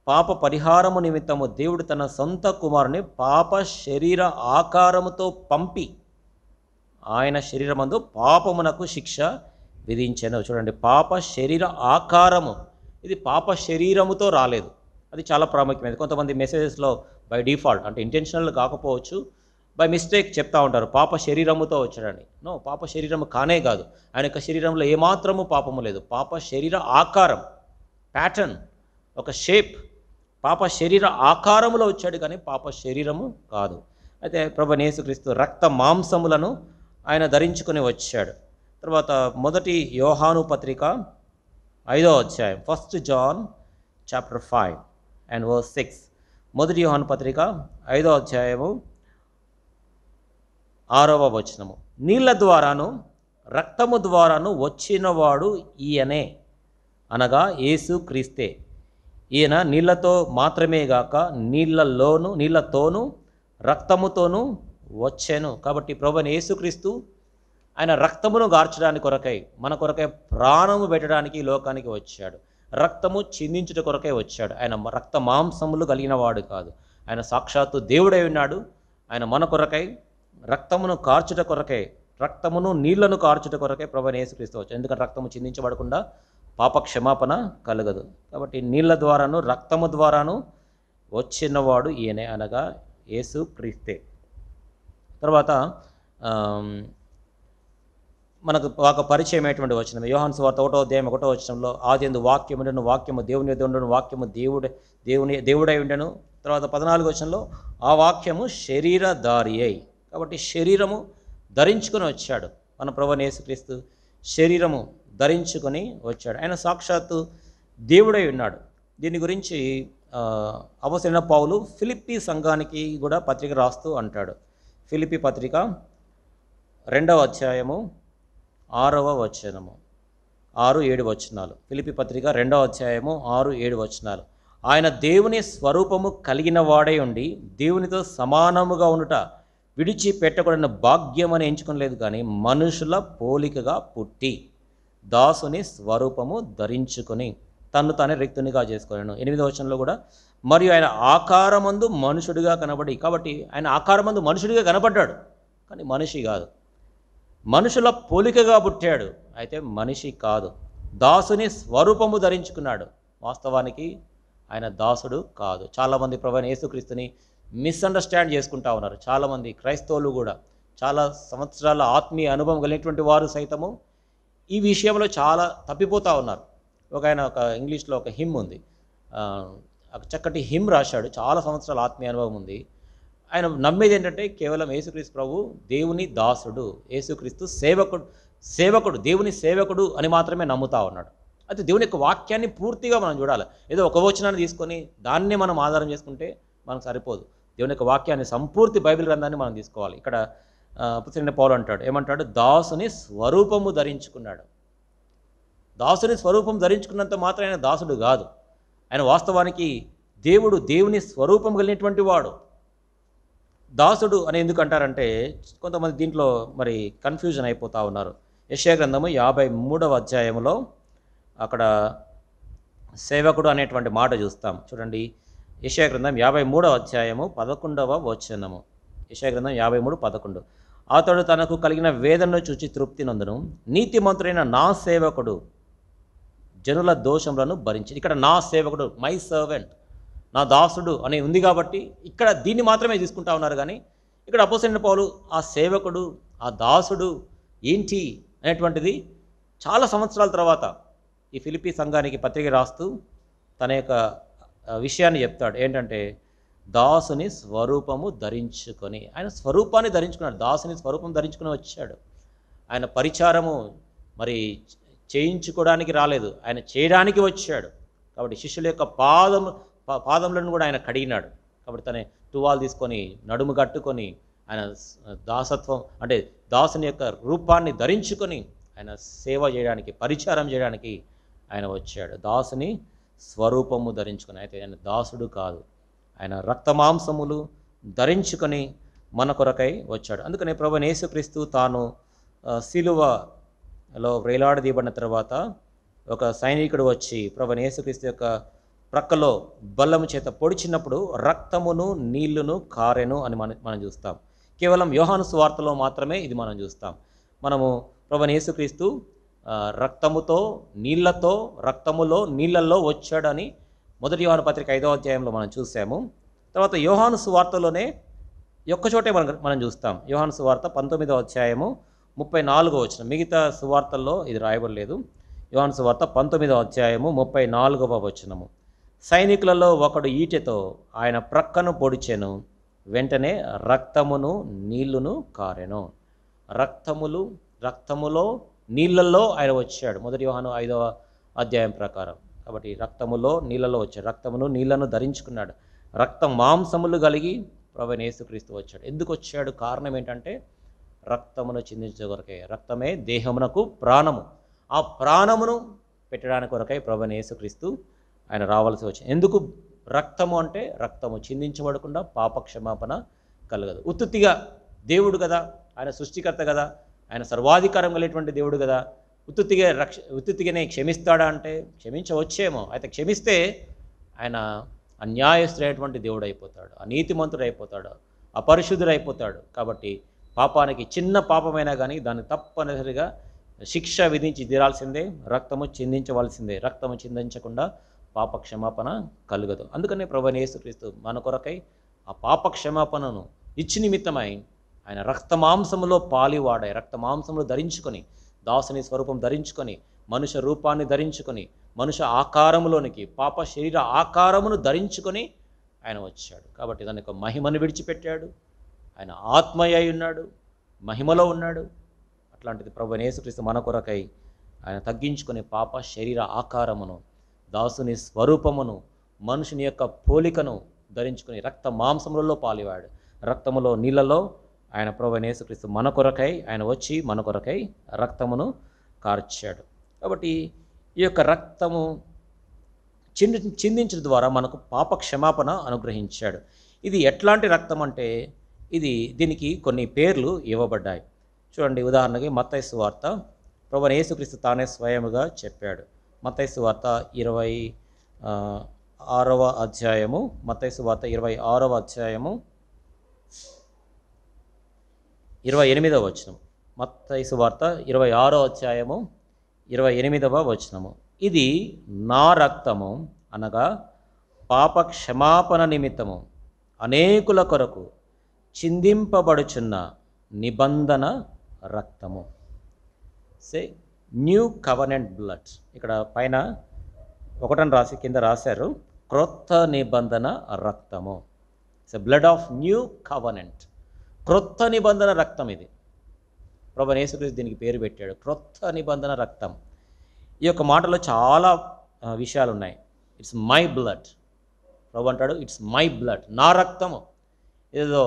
పాప పరిహారము నిమిత్తము దేవుడు తన సొంత కుమారుని పాప శరీర ఆకారముతో పంపి ఆయన శరీరమందు పాపమునకు శిక్ష విధించెను. చూడండి, పాప శరీర ఆకారము, ఇది పాప శరీరముతో రాలేదు. అది చాలా ప్రాముఖ్యమైనది. కొంతమంది మెసేజెస్లో బై డిఫాల్ట్, అంటే ఇంటెన్షనల్ కాకపోవచ్చు, బై మిస్టేక్ చెప్తా ఉంటారు పాప శరీరముతో వచ్చాడని. నో, పాప శరీరము కానే కాదు. ఆయన యొక్క శరీరంలో ఏమాత్రము పాపము లేదు. పాప శరీర ఆకారం, ప్యాటర్న్, ఒక షేప్, పాప శరీర ఆకారములో వచ్చాడు కానీ పాప శరీరము కాదు. అయితే ప్రభువైన యేసుక్రీస్తు రక్త మాంసములను ఆయన ధరించుకొని వచ్చాడు. తర్వాత 1 యోహాను పత్రిక 5వ అధ్యాయం, 1 John chapter 5 and verse 6. 1 యోహాను పత్రిక 5వ అధ్యాయము 6వ వచనము. నీళ్ళ ద్వారాను రక్తము ద్వారాను వచ్చినవాడు ఈయనే, అనగా యేసు క్రీస్తే. ఈయన నీళ్లతో మాత్రమే గాక నీళ్లతోనూ రక్తముతోనూ వచ్చాను. కాబట్టి ప్రభువైన యేసుక్రీస్తు ఆయన రక్తమును గార్చడానికి కొరకై, మన కొరకై ప్రాణము పెట్టడానికి ఈ లోకానికి వచ్చాడు. రక్తము చిందించుట కొరకై వచ్చాడు. ఆయన రక్త మాంసములు కలిగిన వాడు కాదు. ఆయన సాక్షాత్తు దేవుడై ఉన్నాడు. ఆయన మన కొరకై రక్తమును కార్చుట కొరకై, రక్తమును నీళ్లను కార్చుట కొరకై ప్రభువైన యేసుక్రీస్తు వచ్చాడు. ఎందుకంటే రక్తము చిందించబడకుండా పాప క్షమాపణ కలగదు. కాబట్టి నీళ్ల ద్వారాను రక్తము ద్వారాను వచ్చినవాడు ఈయనే, అనగా యేసు క్రీస్తే. తర్వాత మనకు ఒక పరిచయమైనటువంటి వచనం యోహాను సువార్త 1వ అధ్యాయం 1వ వచనంలో ఆదియందు వాక్యముండెను, వాక్యము దేవుని యొద్ద ఉండెను, వాక్యము దేవుడై ఉండెను. తర్వాత 14వ వచనంలో ఆ వాక్యము శరీరధారి అయి, కాబట్టి శరీరము ధరించుకొని వచ్చాడు. మన ప్రభువైన యేసుక్రీస్తు శరీరము ధరించుకొని వచ్చాడు. ఆయన సాక్షాత్తు దేవుడై ఉన్నాడు. దీని గురించి అపోస్తలుడైన పౌలు ఫిలిప్పీ సంఘానికి కూడా పత్రిక రాస్తూ అంటాడు. ఫిలిప్పీ పత్రిక 2వ అధ్యాయము 6వ వచనము, 6-7 వచనాలు. ఫిలిప్పీ పత్రిక 2వ అధ్యాయము 6-7 వచనాలు. ఆయన దేవుని స్వరూపము కలిగిన వాడై ఉండి దేవునితో సమానముగా ఉండుట విడిచిపెట్టకూడని భాగ్యం అని ఎంచుకోలేదు, కానీ మనుషుల పోలికగా పుట్టి దాసుని స్వరూపము ధరించుకొని తన్ను తానే రిక్తునిగా చేసుకున్నాను. 8వ వచనంలో కూడా మరియు ఆయన ఆకారమందు మనుషుడిగా కనబడి, కాబట్టి ఆయన ఆకారమందు మనుషుడిగా కనబడ్డాడు, కానీ మనిషి కాదు. మనుషుల పోలికగా పుట్టాడు, అయితే మనిషి కాదు. దాసుని స్వరూపము ధరించుకున్నాడు, వాస్తవానికి ఆయన దాసుడు కాదు. చాలామంది ప్రభువైన యేసుక్రీస్తుని మిస్అండర్స్టాండ్ చేసుకుంటా ఉన్నారు. చాలామంది క్రైస్తవులు కూడా, చాలా సంవత్సరాల ఆత్మీయ అనుభవం కలిగినటువంటి వారు సైతము ఈ విషయంలో చాలా తప్పిపోతూ ఉన్నారు. ఒక ఇంగ్లీష్లో ఒక హిమ్ ఉంది, ఒక చక్కటి హిమ్ రాశాడు, చాలా సంవత్సరాల ఆత్మీయ అనుభవం ఉంది. ఆయన నమ్మేది ఏంటంటే కేవలం యేసుక్రీస్తు ప్రభు దేవుని దాసుడు, యేసుక్రీస్తు సేవకుడు, దేవుని సేవకుడు అని మాత్రమే నమ్ముతా ఉన్నాడు. అయితే దేవుని యొక్క వాక్యాన్ని పూర్తిగా మనం చూడాలి. ఏదో ఒక వచనాన్ని తీసుకొని దాన్నే మనం ఆధారం చేసుకుంటే మనకు సరిపోదు. దేవుని యొక్క వాక్యాన్ని, సంపూర్తి బైబిల్ గ్రంథాన్ని మనం తీసుకోవాలి. ఇక్కడ అపోస్తలుడైన పౌలు అంటాడు, ఏమంటాడు? దాసుని స్వరూపము ధరించుకున్నాడు. దాసుని స్వరూపం ధరించుకున్నంత మాత్రం ఆయన దాసుడు కాదు. ఆయన వాస్తవానికి దేవుని స్వరూపం కలిగినటువంటి వాడు. దాసుడు అని ఎందుకు అంటారంటే కొంతమంది దీంట్లో మరి కన్ఫ్యూజన్ అయిపోతూ ఉన్నారు. యెషయా గ్రంథము 53వ అధ్యాయంలో అక్కడ సేవకుడు అనేటువంటి మాట చూస్తాం. చూడండి, యెషయా గ్రంథం 53వ అధ్యాయము 11వ వచనము. యెషయా గ్రంథం 53:11. అతడు తనకు కలిగిన వేదనను చూచి తృప్తి నొందును, నీతిమంతుడైన నా సేవకుడు జనుల దోషములను భరించి. ఇక్కడ నా సేవకుడు, మై సర్వెంట్, నా దాసుడు అని ఉంది కాబట్టి ఇక్కడ దీన్ని మాత్రమే తీసుకుంటా ఉన్నారు. కానీ ఇక్కడ అపోస్తలుడైన పౌలు ఆ సేవకుడు, ఆ దాసుడు ఏంటి అనేటువంటిది చాలా సంవత్సరాల తర్వాత ఈ ఫిలిప్పీ సంఘానికి పత్రిక రాస్తూ తన యొక్క విషయాన్ని చెప్తాడు. ఏంటంటే దాసుని స్వరూపము ధరించుకొని, ఆయన స్వరూపాన్ని ధరించుకున్నాడు, దాసుని స్వరూపం ధరించుకుని వచ్చాడు. ఆయన పరిచారము మరి చేయించుకోవడానికి రాలేదు, ఆయన చేయడానికి వచ్చాడు. కాబట్టి శిష్యుల యొక్క పాదములను కూడా ఆయన కడిగినాడు. కాబట్టి తన టువాలు తీసుకొని నడుము కట్టుకొని ఆయన దాసత్వం అంటే దాసుని యొక్క రూపాన్ని ధరించుకొని ఆయన సేవ చేయడానికి, పరిచారం చేయడానికి ఆయన వచ్చాడు. దాసుని స్వరూపము ధరించుకొని, అయితే ఆయన దాసుడు కాదు, ఆయన రక్తమాంసములు ధరించుకొని మన కొరకై వచ్చాడు. అందుకనే ప్రభువైన యేసుక్రీస్తు తాను సిలువలో వేలాడదీయబడిన తర్వాత ఒక సైనికుడు వచ్చి ప్రభువైన యేసుక్రీస్తు యొక్క ప్రక్కలో బల్లము చేత పొడిచినప్పుడు రక్తమును నీళ్లును కారెను అని మనం చూస్తాం. కేవలం యోహాను సువార్తలో మాత్రమే ఇది మనం చూస్తాం. మనము ప్రభువైన యేసుక్రీస్తు రక్తముతో నీళ్లతో, రక్తములో నీళ్లలో వచ్చాడని 1 యోహాను పత్రిక 5వ అధ్యాయంలో మనం చూసాము. తర్వాత యోహాను సువార్తలోనే ఒక్కచోటే మనం చూస్తాం. యోహాను సువార్త 19వ అధ్యాయము 34వ వచనం. మిగతా సువార్తల్లో ఇది రాయబడలేదు. యోహాను సువార్త 19వ అధ్యాయము 34వ వచనము. సైనికులలో ఒకడు ఈటెతో ఆయన ప్రక్కను పొడిచెను, వెంటనే రక్తమును నీళ్లును కారెను. రక్తములో నీళ్ళల్లో ఆయన వచ్చాడు 1 యోహాను 5వ అధ్యాయం ప్రకారం. కాబట్టి రక్తములో నీళ్ళలో వచ్చాడు, రక్తమును నీళ్లను ధరించుకున్నాడు. రక్త మాంసములు కలిగి ప్రభువైన యేసుక్రీస్తు వచ్చాడు. ఎందుకు వచ్చాడు? కారణం ఏంటంటే రక్తమును చిందించే కొరకై. రక్తమే దేహమునకు ప్రాణము. ఆ ప్రాణమును పెట్టడానికి కొరకై ప్రభువైన యేసుక్రీస్తు ఆయన రావాల్సి వచ్చింది. ఎందుకు రక్తము అంటే రక్తము చిందించబడకుండా పాపక్షమాపణ కలగదు. ఉత్తుత్తిగా దేవుడు కదా, ఆయన సృష్టికర్త కదా, ఆయన సర్వాధికారం కలిగినటువంటి దేవుడు కదా, ఉత్తుత్తిగానే క్షమిస్తాడా అంటే క్షమించవచ్చేమో. అయితే క్షమిస్తే ఆయన అన్యాయస్తుడైనటువంటి దేవుడు అయిపోతాడు, అనీతిమంతుడు అయిపోతాడు, అపరిశుద్ధుడు అయిపోతాడు. కాబట్టి పాపానికి చిన్న పాపమైనా కానీ దాన్ని తప్పనిసరిగా శిక్ష విధించి తీరాల్సిందే, రక్తము చిందించవలసిందే. రక్తము చిందించకుండా పాప క్షమాపణ కలుగదు. అందుకనే ప్రభువైన యేసుక్రీస్తు మన కొరకై ఆ పాప క్షమాపణను ఇచ్చి నిమిత్తమై ఆయన రక్తమాంసములో పాలివాడై, రక్తమాంసములు ధరించుకొని దాసుని స్వరూపం ధరించుకొని, మనుష్య రూపాన్ని ధరించుకొని, మనుష్య ఆకారములోనికి పాప శరీర ఆకారమును ధరించుకొని ఆయన వచ్చాడు. కాబట్టి తన యొక్క మహిమను విడిచిపెట్టాడు. ఆయన ఆత్మయ్య అయి ఉన్నాడు, మహిమలో ఉన్నాడు. అట్లాంటిది ప్రభువైన యేసుక్రీస్తు మన కొరకై ఆయన తగ్గించుకొని పాప శరీర ఆకారమును, దాసుని స్వరూపమును, మనుషుని యొక్క పోలికను ధరించుకొని రక్త మాంసములలో పాలివాడు. రక్తములో నీళ్ళలో ఆయన ప్రభువైన యేసుక్రీస్తు మన కొరకై ఆయన వచ్చి మన కొరకై రక్తమును కార్చాడు. కాబట్టి ఈ యొక్క రక్తము చిందించడం ద్వారా మనకు పాప క్షమాపణ అనుగ్రహించాడు. ఇది ఎట్లాంటి రక్తం అంటే దీనికి కొన్ని పేర్లు ఇవ్వబడ్డాయి. చూడండి, ఉదాహరణకి మత్తయి సువార్త ప్రభువైన యేసుక్రీస్తు తానే స్వయముగా చెప్పాడు. మత్తయి సువార్త 26వ అధ్యాయము, మత్తయి సువార్త 26వ అధ్యాయము 28వ వచనం. మత్తయి సువార్త 26వ అధ్యాయము 28వ వచనము. ఇది నా రక్తము అనగా పాప క్షమాపణ నిమిత్తము అనేకుల కొరకు చిందింపబడుచున్న నిబంధన రక్తము. Say new covenant blood. ఇక్కడ పైన ఒకటని రాసి కింద రాశారు క్రొత్త నిబంధన రక్తము. It's a blood of new covenant. క్రొత్త నిబంధన రక్తం ఇది. ప్రభువైన యేసుక్రీస్తు దీనికి పేరు పెట్టాడు, క్రొత్త నిబంధన రక్తం. ఈ యొక్క మాటలో చాలా విషయాలు ఉన్నాయి. It's my blood. ప్రభు అంటాడు ఇట్స్ మై బ్లడ్, నా రక్తము. ఏదో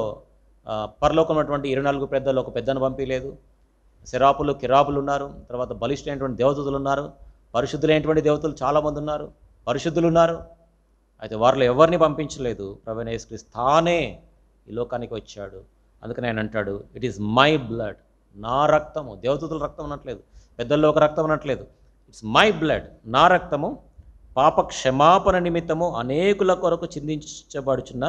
పరలోకం ఉన్నటువంటి 24 పెద్దలు ఒక పెద్దను పంపించలేదు. శరాపులు కిరాపులు ఉన్నారు, తర్వాత బలిష్ఠమైనటువంటి దేవతలు ఉన్నారు, పరిశుద్ధులైనటువంటి దేవతలు చాలామంది ఉన్నారు, పరిశుద్ధులు ఉన్నారు. అయితే వారిలో ఎవరిని పంపించలేదు. ప్రభువైన యేసుక్రీస్తు తానే ఈ లోకానికి వచ్చాడు. అందుకని ఆయన అంటాడు ఇట్ ఈస్ మై బ్లడ్, నా రక్తము. దేవతల రక్తం అనట్లేదు, పెద్దల్లో ఒక రక్తం అనట్లేదు. ఇట్స్ మై బ్లడ్, నా రక్తము పాప క్షమాపణ నిమిత్తము అనేకుల కొరకు చిందించబడుచున్న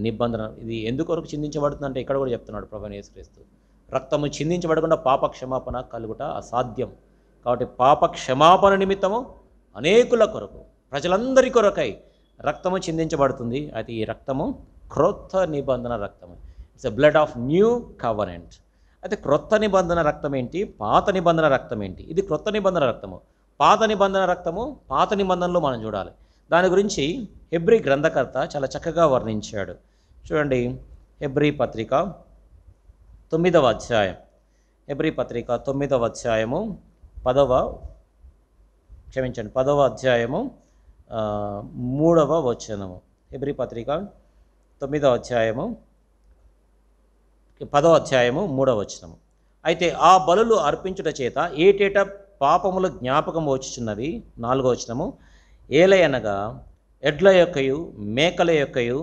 నిబంధన. ఇది ఎందుకొరకు చిందించబడుతుందంటే ఇక్కడ కూడా చెప్తున్నాడు ప్రభువైన యేసుక్రీస్తు. రక్తము చిందించబడకుండా పాప క్షమాపణ కలుగుట అసాధ్యం. కాబట్టి పాప క్షమాపణ నిమిత్తము అనేకుల కొరకు, ప్రజలందరి కొరకై రక్తము చిందించబడుతుంది. అయితే ఈ రక్తము క్రొత్త నిబంధన రక్తము. It's a blood of new covenant. అయితే క్రొత్త నిబంధన రక్తం ఏంటి, పాత నిబంధన రక్తం ఏంటి? ఇది క్రొత్త నిబంధన రక్తము. పాత నిబంధన రక్తము పాత నిబంధనలో మనం చూడాలి. దాని గురించి హెబ్రీ గ్రంథకర్త చాలా చక్కగా వర్ణించాడు. చూడండి, హెబ్రీ పత్రిక 9వ అధ్యాయం, హెబ్రీ పత్రిక 9వ అధ్యాయము 10వ అధ్యాయము 3వ వచనము. హెబ్రీ పత్రిక 9వ అధ్యాయము 10వ అధ్యాయము 3వ వచనము. అయితే ఆ బలులు అర్పించుట చేత ఏటేటా పాపములు జ్ఞాపకం వచ్చుచున్నవి. 4వ వచనము. ఏలయనగా ఎడ్ల యొక్కయు మేకల యొక్కయు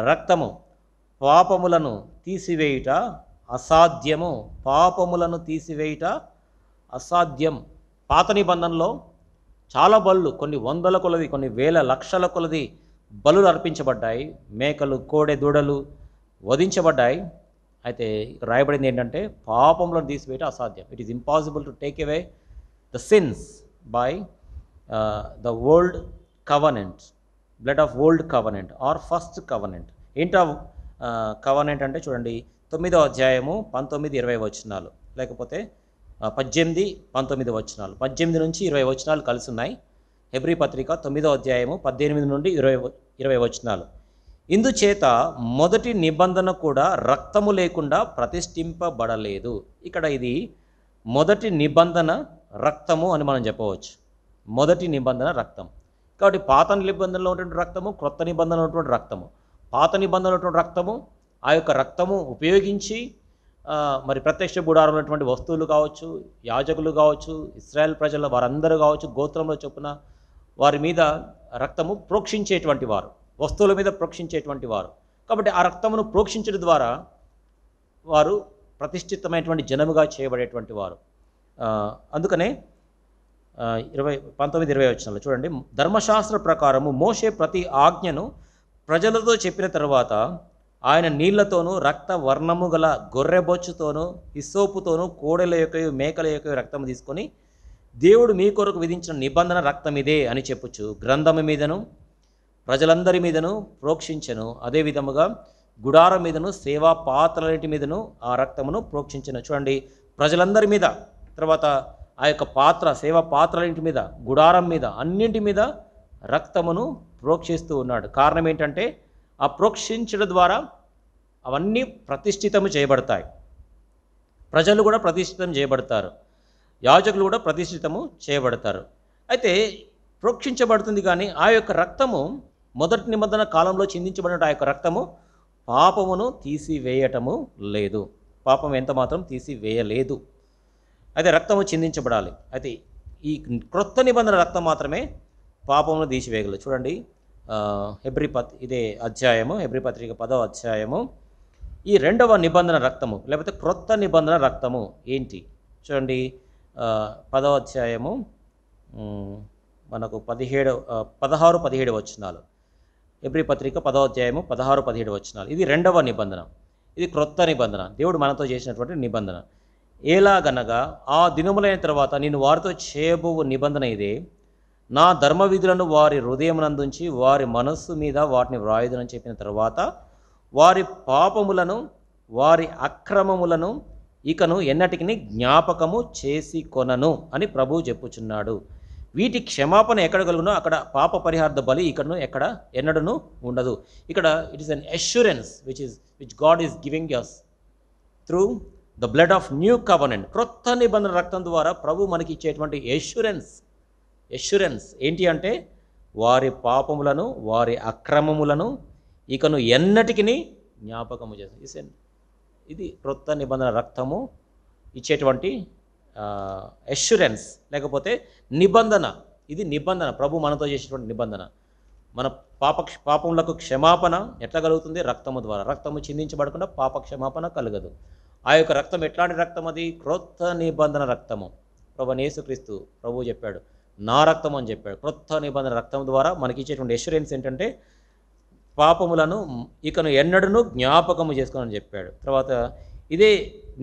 రక్తము పాపములను తీసివేయుట అసాధ్యము. పాపములను తీసివేయుట అసాధ్యం. పాత నిబంధనలో చాలా బలులు, కొన్ని వందల కొలది, కొన్ని వేల లక్షల కొలది బలులు అర్పించబడ్డాయి. మేకలు, కోడె దూడలు వధించబడ్డాయి. అయితే రాయబడింది ఏంటంటే పాపములను తీసివేయట అసాధ్యం. It is impossible to take away the sins by the old covenant, blood of old covenant or first covenant. ఏంటా కవనెంట్ అంటే చూడండి, 9వ అధ్యాయము 19-20 వచనాలు, లేకపోతే 18-19 వచనాలు, 18 నుంచి 20 వచనాలు కలిసి ఉన్నాయి. హెబ్రీ పత్రిక 9వ అధ్యాయము 18 నుండి 20 వచనాలు. ఇందుచేత మొదటి నిబంధన కూడా రక్తము లేకుండా ప్రతిష్ఠింపబడలేదు. ఇక్కడ ఇది మొదటి నిబంధన రక్తము అని మనం చెప్పవచ్చు. మొదటి నిబంధన రక్తం. కాబట్టి పాత నిబంధనలో ఉన్నటువంటి రక్తము, క్రొత్త నిబంధనలో ఉన్నటువంటి రక్తము. పాత నిబంధనలో ఉన్నటువంటి రక్తము, ఆ యొక్క రక్తము ఉపయోగించి మరి ప్రత్యక్ష గుడారం ఉన్నటువంటి వస్తువులు కావచ్చు, యాజకులు కావచ్చు, ఇశ్రాయేల్ ప్రజల వారందరూ కావచ్చు, గోత్రంలో చొప్పున వారి మీద రక్తము ప్రోక్షించేటువంటి వారు, వస్తువుల మీద ప్రోక్షించేటువంటి వారు. కాబట్టి ఆ రక్తమును ప్రోక్షించడం ద్వారా వారు ప్రతిష్ఠితమైనటువంటి జనముగా చేయబడేటువంటి వారు. అందుకనే 19-20 వచనాలు చూడండి. ధర్మశాస్త్ర ప్రకారము మోషే ప్రతి ఆజ్ఞను ప్రజలతో చెప్పిన తర్వాత ఆయన నీళ్లతోనూ రక్త వర్ణము గల గొర్రెబొచ్చుతోనూ హిస్సోపుతోనూ కోడెల యొక్క మేకల యొక్క రక్తము తీసుకొని దేవుడు మీ కొరకు విధించిన నిబంధన రక్తం ఇదే అని చెప్పుచు గ్రంథము మీదను ప్రజలందరి మీదను ప్రోక్షించెను. అదే విధముగా గుడారం మీదను సేవా పాత్రలన్నిటి మీదను ఆ రక్తమును ప్రోక్షించెను. చూడండి, ప్రజలందరి మీద, తర్వాత ఆ యొక్క పాత్ర, సేవ పాత్రలన్నింటి మీద, గుడారం మీద, అన్నింటి మీద రక్తమును ప్రోక్షిస్తూ ఉన్నాడు. కారణం ఏంటంటే ఆ ప్రోక్షించడం ద్వారా అవన్నీ ప్రతిష్ఠితము చేయబడతాయి. ప్రజలు కూడా ప్రతిష్ఠితం చేయబడతారు, యాజకులు కూడా ప్రతిష్ఠితము చేయబడతారు. అయితే ప్రోక్షించబడుతుంది, కానీ ఆ యొక్క రక్తము మొదటి నిబంధన కాలంలో చిందించబడిన ఆ యొక్క రక్తము పాపమును తీసివేయటము లేదు. పాపం ఎంత మాత్రం తీసివేయలేదు. అయితే రక్తము చిందించబడాలి. అయితే ఈ క్రొత్త నిబంధన రక్తం మాత్రమే పాపమును తీసివేయగలదు. చూడండి, ఇదే అధ్యాయము, హెబ్రీ పత్రిక 10వ అధ్యాయము, ఈ 2వ నిబంధన రక్తము లేకపోతే క్రొత్త నిబంధన రక్తము ఏంటి చూడండి. 10వ అధ్యాయము మనకు 16-17 వచనాలు. హెబ్రీ పత్రిక 10వ అధ్యాయము 16-17 వచనాలు. ఇది 2వ నిబంధన, ఇది క్రొత్త నిబంధన, దేవుడు మనతో చేసినటువంటి నిబంధన. ఎలాగనగా ఆ దినములైన తర్వాత నేను వారితో చేయబోవు నిబంధన ఇదే, నా ధర్మవిధులను వారి హృదయమునందుంచి వారి మనస్సు మీద వాటిని వ్రాయుదునని చెప్పిన తర్వాత వారి పాపములను వారి అక్రమములను ఇకను ఎన్నటికి జ్ఞాపకము చేసి కొనను అని ప్రభువు చెప్పుచున్నాడు. వీటి క్షమాపణ ఎక్కడ కలుగునో అక్కడ పాప పరిహార్థ బలి ఇకను ఎన్నడను ఉండదు. ఇక్కడ it is an assurance which God is giving us through the blood of new covenant. క్రొత్త నిబంధన రక్తం ద్వారా ప్రభు మనకి ఇచ్చేటువంటి ఎష్యూరెన్స్ ఏంటి అంటే వారి పాపములను వారి అక్రమములను ఇకను ఎన్నటికి జ్ఞాపకము చేస్తుంది. ఇది క్రొత్త నిబంధన రక్తము ఇచ్చేటువంటి అష్యూరెన్స్, లేకపోతే నిబంధన. ఇది నిబంధన, ప్రభు మనతో చేసేటువంటి నిబంధన. మన పాపములకు క్షమాపణ ఎట్లా కలుగుతుంది? రక్తము ద్వారా. రక్తము చిందించబడకుండా పాప క్షమాపణ కలగదు. ఆ యొక్క రక్తం ఎట్లాంటి రక్తం? అది క్రొత్త నిబంధన రక్తము. ప్రభువైన యేసుక్రీస్తు ప్రభువు చెప్పాడు, నా రక్తం అని చెప్పాడు. క్రొత్త నిబంధన రక్తం ద్వారా మనకి ఇచ్చేటువంటి అష్యూరెన్స్ ఏంటంటే పాపములను ఇకను ఎన్నడను జ్ఞాపకము చేసుకోనని చెప్పాడు. తర్వాత ఇదే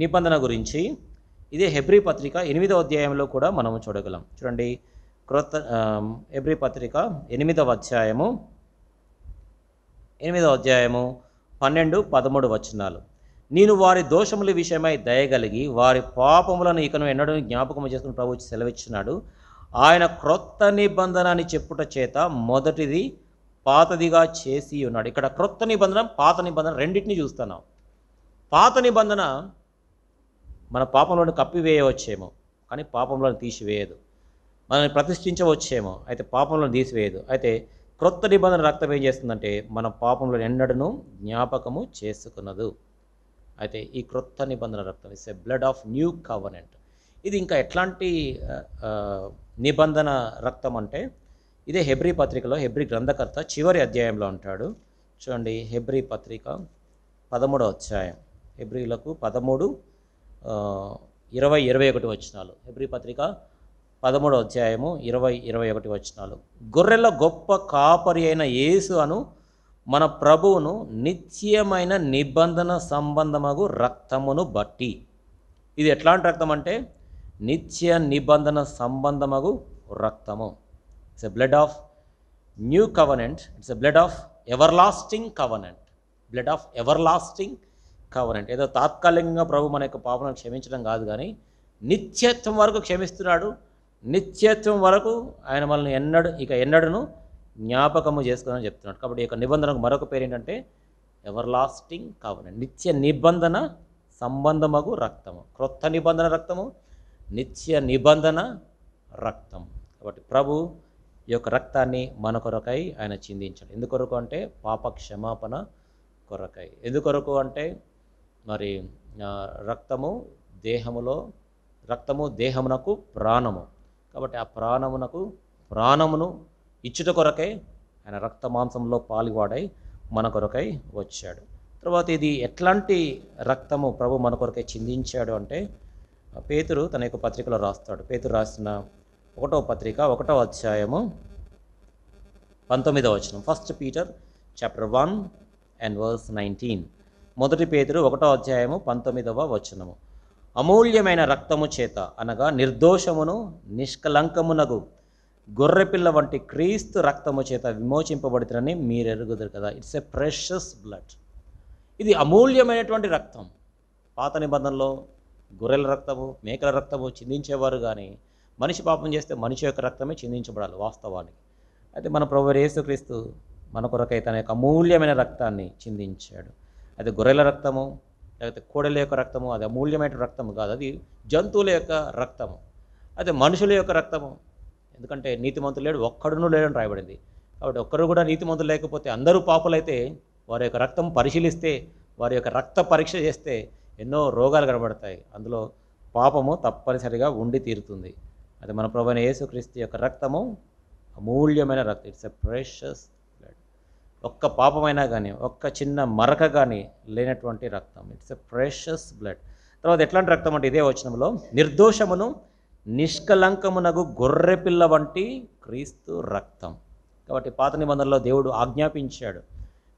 నిబంధన గురించి ఇదే హెబ్రీ పత్రిక 8వ అధ్యాయంలో కూడా మనము చూడగలం. చూడండి, హెబ్రీ పత్రిక 8వ అధ్యాయము 12-13 వచనాలు. నేను వారి దోషముల విషయమై దయగలిగి వారి పాపములను ఇకను ఎన్నడూ జ్ఞాపకము చేసుకుని ప్రభు సెలవిచ్చున్నాడు. ఆయన క్రొత్త నిబంధన అని చెప్పుట చేత మొదటిది పాతదిగా చేసి ఉన్నాడు. ఇక్కడ క్రొత్త నిబంధన, పాత నిబంధన రెండింటినీ చూస్తున్నాం. పాత నిబంధన మన పాపంలోని కప్పివేయవచ్చేమో, కానీ పాపంలోని తీసివేయదు. మనల్ని ప్రతిష్ఠించవచ్చేమో, అయితే పాపంలోని తీసివేయదు. అయితే క్రొత్త నిబంధన రక్తం ఏం చేస్తుందంటే మన పాపంలో ఎన్నడను జ్ఞాపకము చేసుకున్నదు. అయితే ఈ క్రొత్త నిబంధన రక్తం is a blood of new covenant. ఇది ఇంకా ఎట్లాంటి నిబంధన రక్తం అంటే ఇదే హెబ్రీ పత్రికలో హెబ్రీ గ్రంథకర్త చివరి అధ్యాయంలో అంటాడు. చూడండి, హెబ్రీ పత్రిక 13వ అధ్యాయం, హెబ్రీలకు 13:20-21 వచనాలు. హెబ్రీ పత్రిక 13వ అధ్యాయము 20-21 వచనాలు. గొర్రెల గొప్ప కాపరి అయిన యేసు అను మన ప్రభువును నిత్యమైన నిబంధన సంబంధమగు రక్తమును బట్టి. ఇది ఎట్లాంటి రక్తం అంటే నిత్య నిబంధన సంబంధమగు రక్తము. It's a blood of new covenant, it's a blood of everlasting covenant. Blood of everlasting covenant. ఏదో తాత్కాలికంగా ప్రభు మన యొక్క పాపలను క్షమించడం కాదు, కానీ నిత్యత్వం వరకు క్షమిస్తున్నాడు. నిత్యత్వం వరకు ఆయన మనల్ని ఎన్నడను జ్ఞాపకము చేసుకోవాలని చెప్తున్నాడు. కాబట్టి ఈ యొక్క నిబంధనకు మరొక పేరు ఏంటంటే ఎవర్లాస్టింగ్ కవెనెంట్, నిత్య నిబంధన సంబంధమగు రక్తము. క్రొత్త నిబంధన రక్తము, నిత్య నిబంధన రక్తం. కాబట్టి ప్రభు ఈ యొక్క రక్తాన్ని మన కొరకై ఆయన చిందించాడు. ఎందుకొరకు అంటే పాప క్షమాపణ కొరకై. ఎందుకొరకు అంటే మరి రక్తము దేహమునకు ప్రాణము. కాబట్టి ఆ ప్రాణమును ఇచ్చుట కొరకై ఆయన రక్త మాంసంలో పాలువాడై మన కొరకై వచ్చాడు. తర్వాత ఇది ఎట్లాంటి రక్తము ప్రభు మన కొరకై చిందించాడు అంటే పేతురు తన యొక్క పత్రికలో రాస్తాడు. పేతురు రాసిన 1వ పత్రిక 1వ అధ్యాయము 19వ వచనం. 1 Peter chapter 1 and verse 19. మొదటి పేతురు 1వ అధ్యాయము 19వ వచనము. అమూల్యమైన రక్తము చేత అనగా నిర్దోషమును నిష్కలంకమునగు గొర్రెపిల్ల వంటి క్రీస్తు రక్తము చేత విమోచింపబడుతుందని మీరు ఎరుగుదురు కదా. It's a precious blood. ఇది అమూల్యమైనటువంటి రక్తం. పాత నిబంధనలో గొర్రెల రక్తము, మేకల రక్తము చిందించేవారు కానీ మనిషి పాపం చేస్తే మనిషి యొక్క రక్తమే చిందించబడాలి వాస్తవానికి. అయితే మన ప్రభువు యేసుక్రీస్తు మన కొరకై తన యొక్క అమూల్యమైన రక్తాన్ని చిందించాడు. అది గొర్రెల రక్తము లేకపోతే కోడెల యొక్క రక్తము అది అమూల్యమైన రక్తము కాదు, అది జంతువుల యొక్క రక్తము. అయితే మనుషుల యొక్క రక్తము, ఎందుకంటే నీతిమంతులు లేడు, ఒక్కడును లేడని రాయబడింది. కాబట్టి ఒక్కరు కూడా నీతిమంతులు లేకపోతే అందరూ పాపులైతే వారి యొక్క రక్తం పరిశీలిస్తే, వారి యొక్క రక్త పరీక్ష చేస్తే ఎన్నో రోగాలు కనబడతాయి. అందులో పాపము తప్పనిసరిగా ఉండి తీరుతుంది. అది మన ప్రభువైన యేసుక్రీస్తు యొక్క రక్తము అమూల్యమైన రక్తం. It's a precious blood. ఒక్క పాపమైనా కానీ, ఒక్క చిన్న మరక కానీ లేనటువంటి రక్తం. It's a precious blood. తర్వాత ఎట్లాంటి రక్తం అంటే ఇదే వచనంలో, నిర్దోషమును నిష్కలంకమునగు గొర్రెపిల్ల వంటి క్రీస్తు రక్తం. కాబట్టి పాత నిబంధనలో దేవుడు ఆజ్ఞాపించాడు,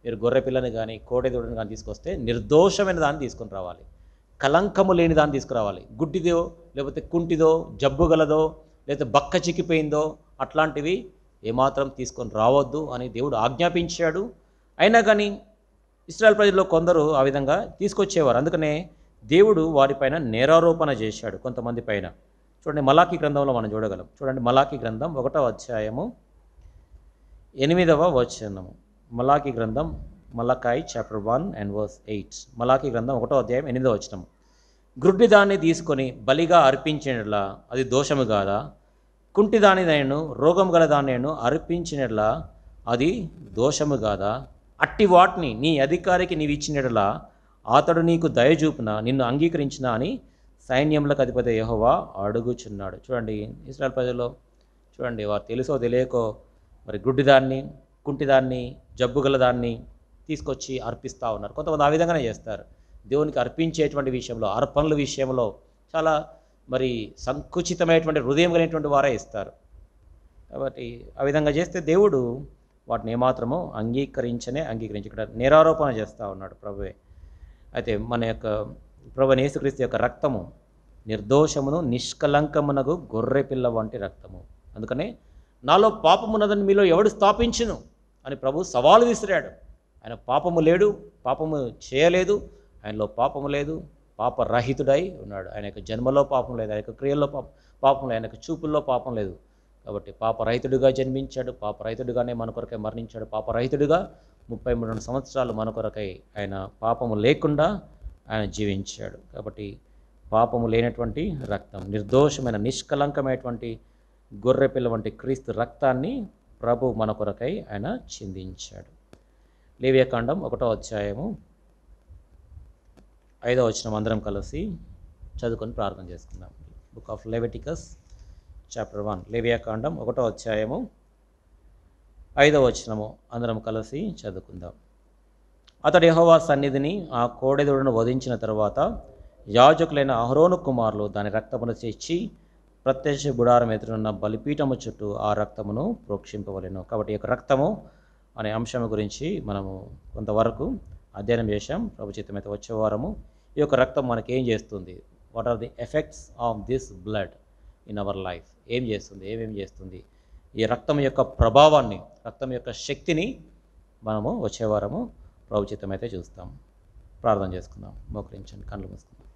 మీరు గొర్రెపిల్లని కానీ కోడెదూడని కానీ తీసుకొస్తే నిర్దోషమైన దాన్ని తీసుకొని రావాలి, కలంకము లేని దాన్ని తీసుకురావాలి. గుడ్డిదో లేకపోతే కుంటిదో జబ్బు గలదో లేకపోతే బక్క చిక్కిపోయిందో అట్లాంటివి ఏమాత్రం తీసుకొని రావద్దు అని దేవుడు ఆజ్ఞాపించాడు. అయినా కానీ ఇశ్రాయేల్ ప్రజల్లో కొందరు ఆ విధంగా తీసుకొచ్చేవారు. అందుకనే దేవుడు వారిపైన నేరారోపణ చేశాడు కొంతమంది పైన. చూడండి మలాకీ గ్రంథంలో మనం చూడగలం. చూడండి మలాకీ గ్రంథం 1వ అధ్యాయము 8వ వచనము. మలాకీ గ్రంథం, మలకాయి చాప్టర్ 1 and verse 8. మలాకీ గ్రంథం 1వ అధ్యాయం 8వ వచనం. గ్రుడ్డి దాన్ని తీసుకొని బలిగా అర్పించినట్లా అది దోషము కాదా? కుంటి దానినైను రోగం గల దానినైను అర్పించినట్లా అది దోషము కాదా? అట్టి వాటిని నీ అధికారికి నీవు ఇచ్చినట్లా అతడు నీకు దయచూపున నిన్ను అంగీకరించిన అని సైన్యములకు అధిపతి యెహోవా అడుగుచున్నాడు. చూడండి ఇశ్రాయేల్ ప్రజల్లో చూడండి, వారు తెలుసో తెలియకో మరి గుడ్డిదాన్ని, కుంటిదాన్ని, జబ్బు గల దాన్ని తీసుకొచ్చి అర్పిస్తూ ఉన్నారు. కొంతమంది ఆ విధంగానే చేస్తారు. దేవునికి అర్పించేటువంటి విషయంలో, అర్పణల విషయంలో చాలా మరి సంకుచితమైనటువంటి హృదయం కలిగినటువంటి వారే కాబట్టి ఆ విధంగా చేస్తే దేవుడు వాటిని ఏమాత్రమో అంగీకరించి ఇక్కడ నేరారోపణ చేస్తూ ఉన్నాడు ప్రభువే. అయితే మన యొక్క ప్రభువైన యేసుక్రీస్తు యొక్క రక్తము నిర్దోషమును నిష్కలంకమునగు గొర్రెపిల్ల వంటి రక్తము. అందుకనే నాలో పాపమున్నదని మీలో ఎవడు స్థాపించును అని ప్రభు సవాలు విసిరాడు. ఆయన పాపము లేడు, పాపము చేయలేదు, ఆయనలో పాపము లేదు, పాపరహితుడై ఉన్నాడు. ఆయన యొక్క జన్మలో పాపం లేదు, ఆయన యొక్క క్రియల్లో పాపం లేదు, ఆయన యొక్క చూపుల్లో పాపం లేదు. కాబట్టి పాపరహితుడిగా జన్మించాడు, పాపరహితుడిగానే మన కొరకై మరణించాడు, పాపరహితుడిగా 33 సంవత్సరాలు మన కొరకై ఆయన పాపము లేకుండా ఆయన జీవించాడు. కాబట్టి పాపము లేనటువంటి రక్తం, నిర్దోషమైన నిష్కలంకమైనటువంటి గొర్రెపిల్ల వంటి క్రీస్తు రక్తాన్ని ప్రభు మన కొరకై ఆయన చిందించాడు. లేవియాకాండం 1వ అధ్యాయము 5వ వచనం అందరం కలిసి చదువుకొని ప్రార్థన చేసుకుందాం. బుక్ ఆఫ్ లెవిటికస్ చాప్టర్ 1, లేవియాకాండం 1వ అధ్యాయము 5వ వచనము అందరం కలిసి చదువుకుందాం. అతడు యెహోవా సన్నిధిని ఆ కోడెదూడను వధించిన తరువాత యాజకులైన అహరోను కుమారులు దాని రక్తమును తెచ్చి ప్రత్యక్ష గుడారం ఎదురున్న బలిపీఠము చుట్టూ ఆ రక్తమును ప్రోక్షింపవలెను. కాబట్టి ఈ యొక్క రక్తము అనే అంశం గురించి మనము కొంతవరకు అధ్యయనం చేశాం. ప్రభు చిత్తమైతే వచ్చే వారము ఈ యొక్క రక్తం మనకి ఏం చేస్తుంది, what are the effects of this blood in our life, ఏమేమి చేస్తుంది, ఈ రక్తం యొక్క ప్రభావాన్ని, రక్తం యొక్క శక్తిని మనము వచ్చే వారము ప్రభు చిత్తమైతే చూస్తాం. ప్రార్థన చేసుకుందాం. మోకరించండి, కళ్ళు మూసుకుందాం.